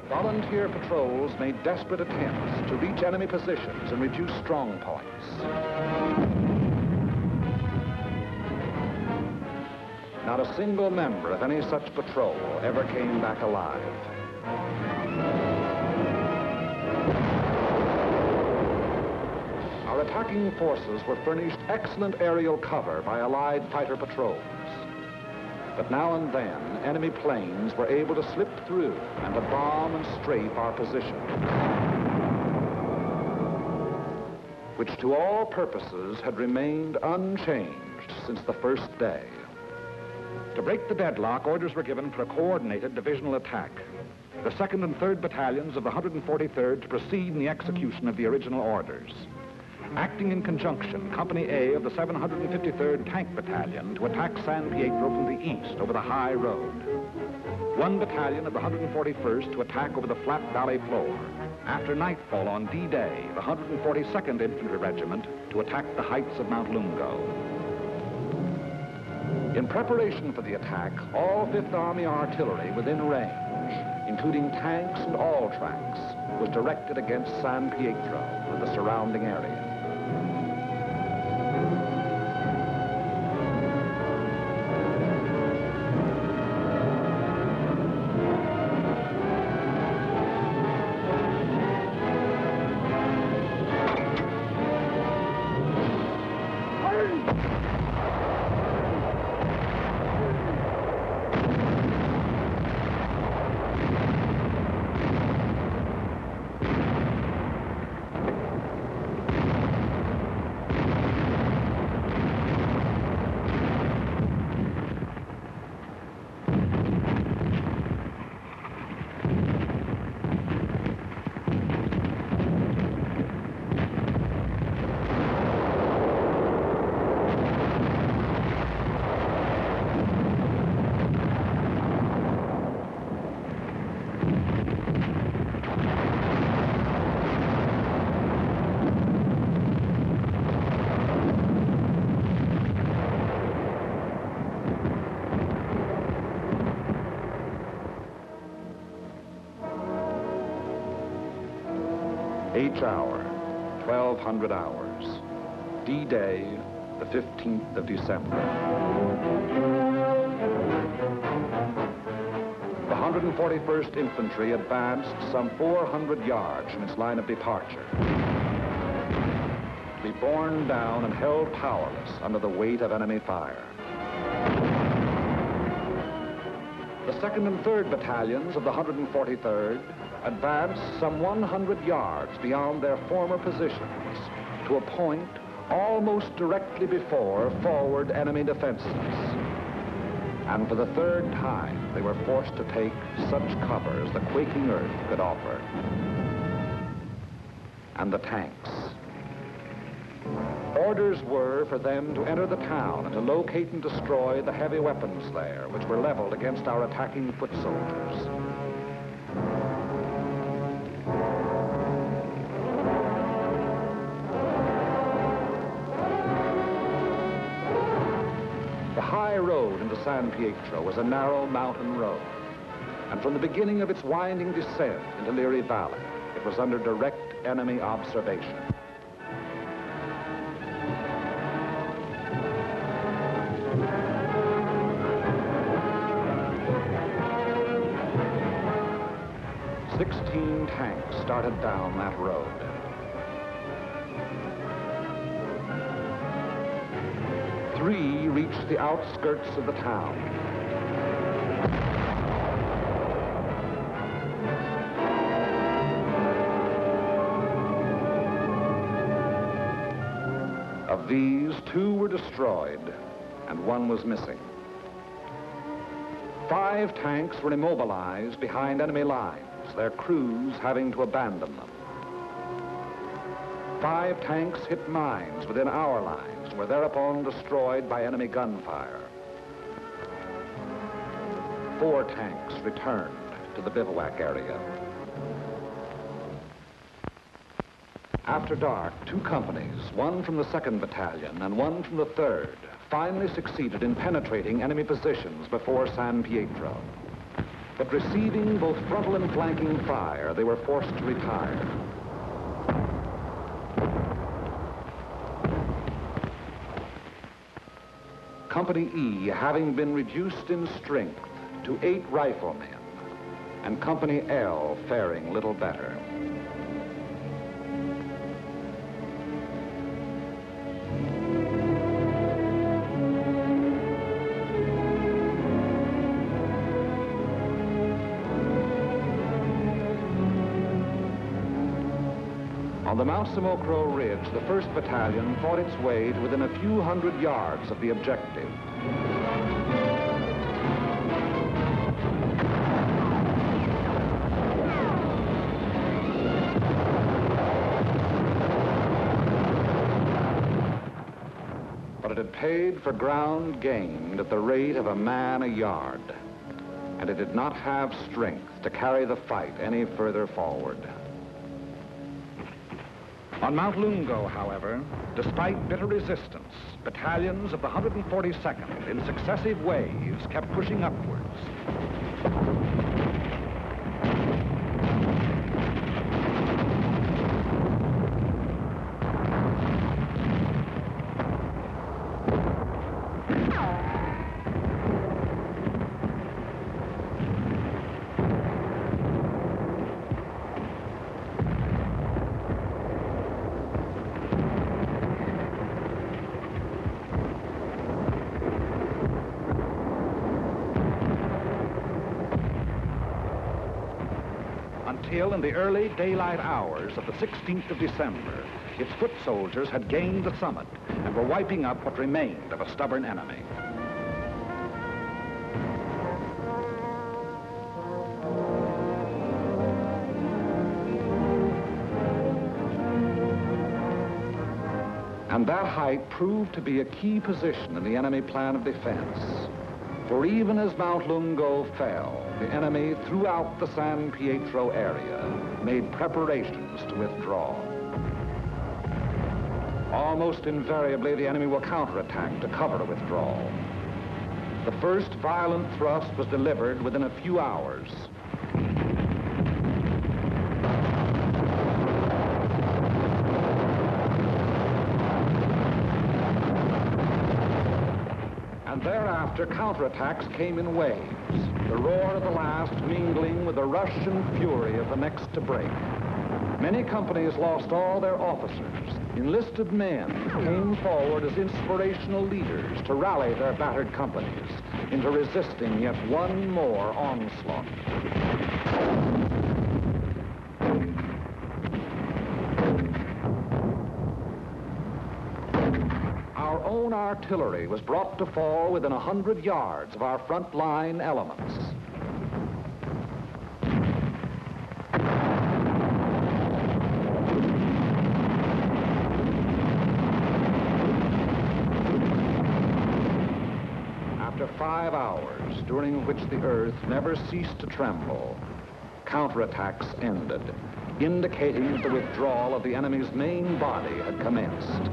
Volunteer patrols made desperate attempts to reach enemy positions and reduce strong points. Not a single member of any such patrol ever came back alive. Our attacking forces were furnished excellent aerial cover by Allied fighter patrols. But now and then, enemy planes were able to slip through and to bomb and strafe our position, which to all purposes had remained unchanged since the first day. To break the deadlock, orders were given for a coordinated divisional attack. The 2nd and 3rd Battalions of the 143rd to proceed in the execution of the original orders. Acting in conjunction, Company A of the 753rd Tank Battalion to attack San Pietro from the east over the high road. 1 battalion of the 141st to attack over the flat valley floor. After nightfall on D-Day, the 142nd Infantry Regiment to attack the heights of Mount Lungo. In preparation for the attack, all 5th Army artillery within range, including tanks and all tracks, was directed against San Pietro and the surrounding area. Each hour, 1,200 hours. D-Day, the 15th of December. The 141st Infantry advanced some 400 yards from its line of departure, to be borne down and held powerless under the weight of enemy fire. The 2nd and 3rd Battalions of the 143rd advanced some 100 yards beyond their former positions to a point almost directly before forward enemy defenses. And for the 3rd time, they were forced to take such cover as the quaking earth could offer. And the tanks. Orders were for them to enter the town and to locate and destroy the heavy weapons there, which were leveled against our attacking foot soldiers. The high road into San Pietro was a narrow mountain road, and from the beginning of its winding descent into Liri Valley, it was under direct enemy observation. Tanks started down that road. Three reached the outskirts of the town. Of these, 2 were destroyed and 1 was missing. 5 tanks were immobilized behind enemy lines, their crews having to abandon them. 5 tanks hit mines within our lines, were thereupon destroyed by enemy gunfire. 4 tanks returned to the bivouac area. After dark, 2 companies, one from the 2nd Battalion and one from the 3rd, finally succeeded in penetrating enemy positions before San Pietro. But receiving both frontal and flanking fire, they were forced to retire. Company E having been reduced in strength to 8 riflemen, and Company L faring little better. On the Mount Samocro Ridge, the 1st Battalion fought its way to within a few hundred yards of the objective. But it had paid for ground gained at the rate of a man a yard, and it did not have strength to carry the fight any further forward. On Mount Lungo, however, despite bitter resistance, battalions of the 142nd in successive waves kept pushing upwards. Until in the early daylight hours of the 16th of December, its foot soldiers had gained the summit and were wiping up what remained of a stubborn enemy. And that height proved to be a key position in the enemy plan of defense. For even as Mount Lungo fell, the enemy throughout the San Pietro area made preparations to withdraw. Almost invariably, the enemy will counterattack to cover a withdrawal. The first violent thrust was delivered within a few hours. And thereafter, counterattacks came in waves, the roar of the last mingling with the rush and fury of the next to break. Many companies lost all their officers. Enlisted men came forward as inspirational leaders to rally their battered companies into resisting yet one more onslaught. Our own artillery was brought to fall within 100 yards of our front line elements. After 5 hours, during which the earth never ceased to tremble, counterattacks ended, indicating that the withdrawal of the enemy's main body had commenced.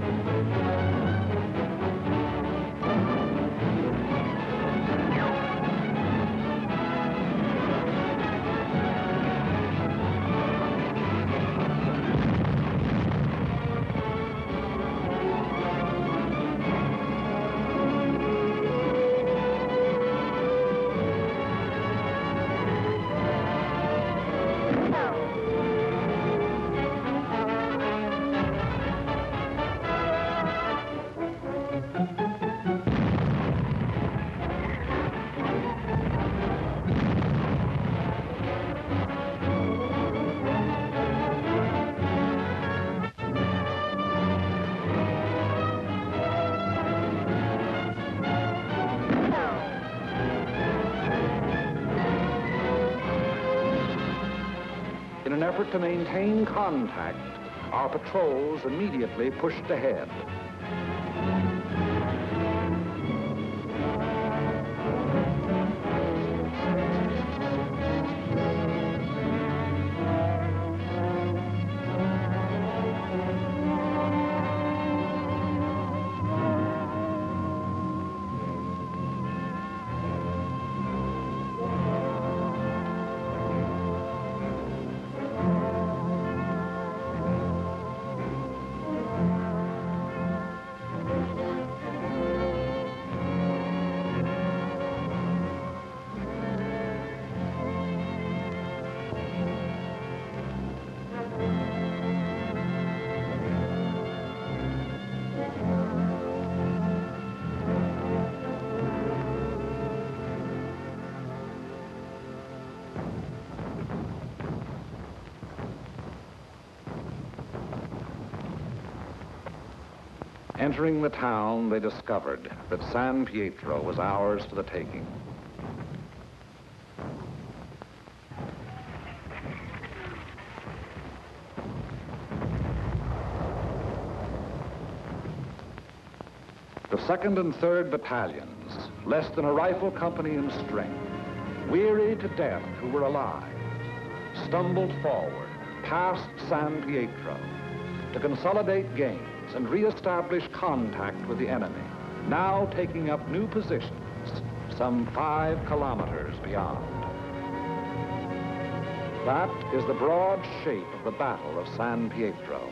In an effort to maintain contact, our patrols immediately pushed ahead. Entering the town, they discovered that San Pietro was ours for the taking. The 2nd and 3rd battalions, less than a rifle company in strength, weary to death who were alive, stumbled forward past San Pietro to consolidate gains and re-establish contact with the enemy, now taking up new positions some 5 kilometers beyond. That is the broad shape of the Battle of San Pietro,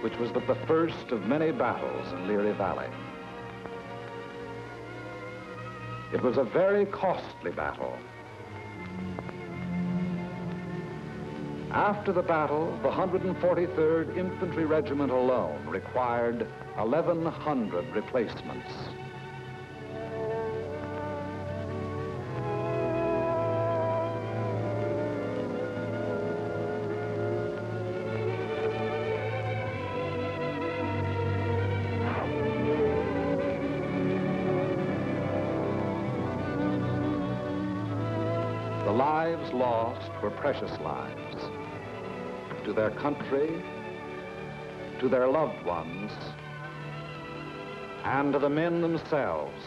which was but the first of many battles in Liri Valley. It was a very costly battle. After the battle, the 143rd Infantry Regiment alone required 1,100 replacements. The lives lost were precious lives. To their country, to their loved ones, and to the men themselves.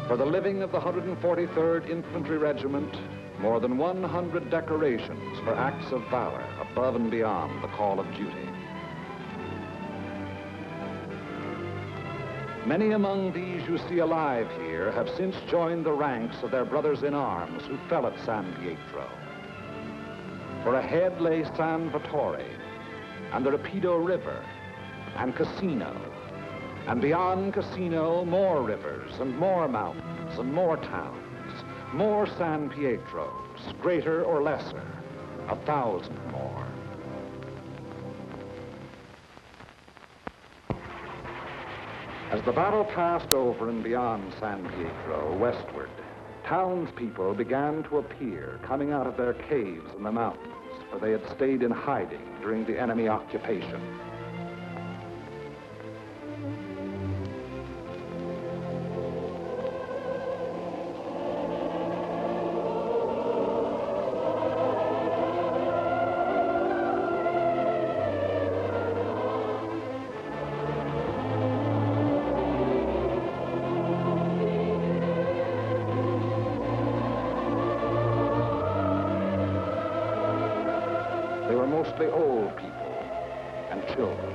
For the living of the 143rd Infantry Regiment, more than 100 decorations for acts of valor above and beyond the call of duty. Many among these you see alive here have since joined the ranks of their brothers in arms who fell at San Pietro. For ahead lay San Vittore and the Rapido River, and Casino. And beyond Casino, more rivers and more mountains and more towns, more San Pietros, greater or lesser, 1,000 more. As the battle passed over and beyond San Pietro, westward, townspeople began to appear, coming out of their caves in the mountains, where they had stayed in hiding during the enemy occupation. They were mostly old people and children.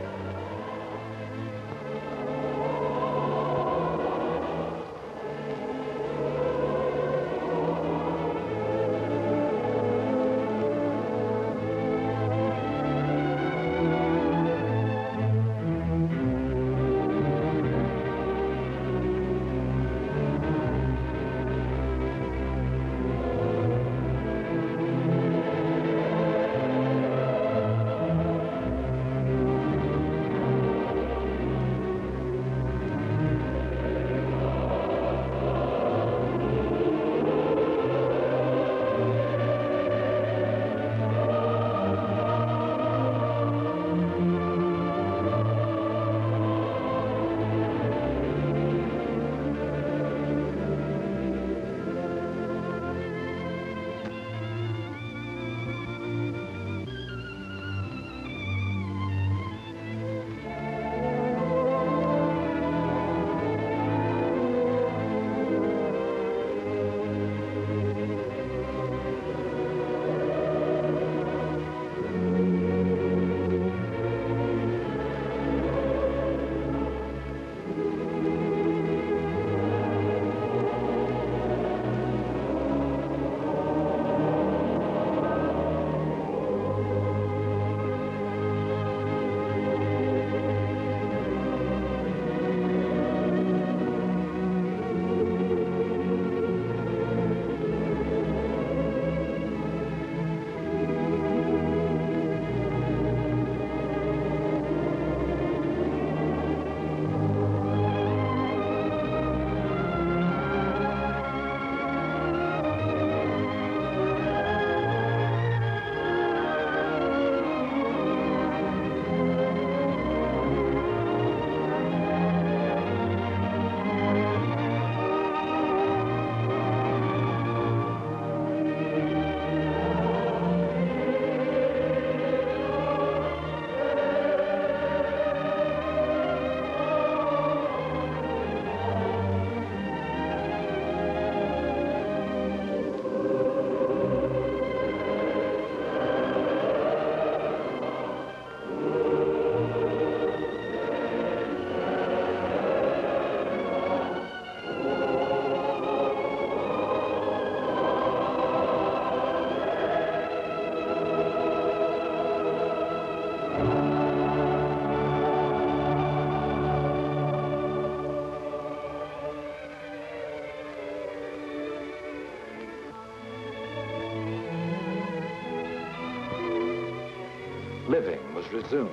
Living was resumed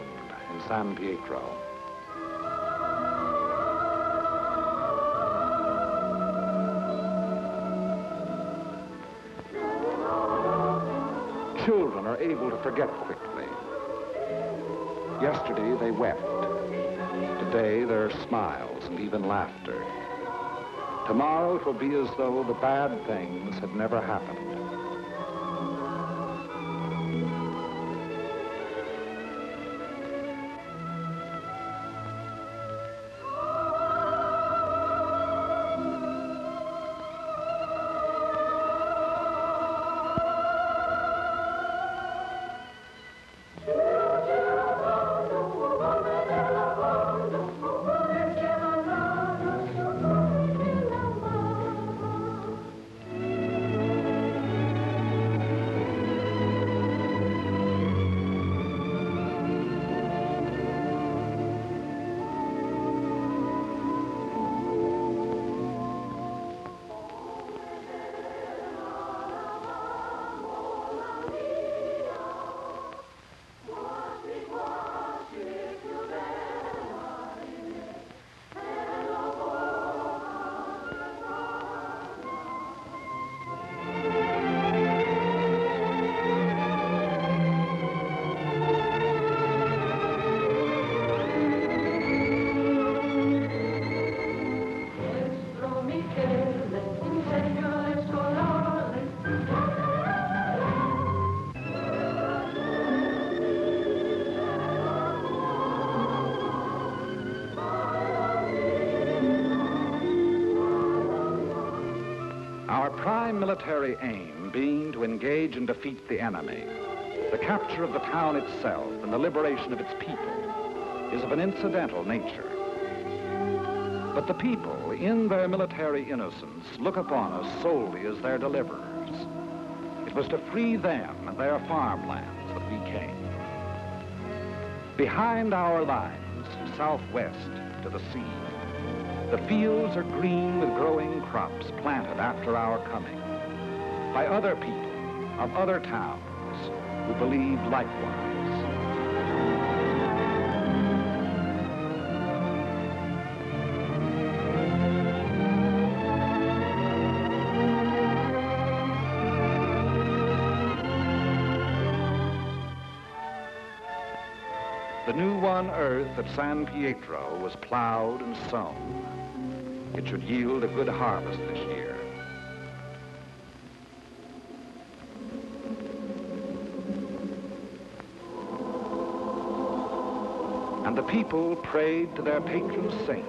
in San Pietro. Children are able to forget quickly. Yesterday they wept. Today there are smiles and even laughter. Tomorrow it will be as though the bad things had never happened. Our prime military aim being to engage and defeat the enemy, the capture of the town itself and the liberation of its people is of an incidental nature. But the people, in their military innocence, look upon us solely as their deliverers. It was to free them and their farmlands that we came. Behind our lines, southwest to the sea, the fields are green with growing crops planted after our coming by other people of other towns who believed likewise. The new won earth at San Pietro was plowed and sown. It should yield a good harvest this year. And the people prayed to their patron saint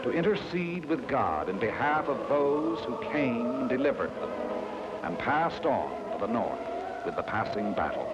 to intercede with God in behalf of those who came and delivered them and passed on to the north with the passing battle.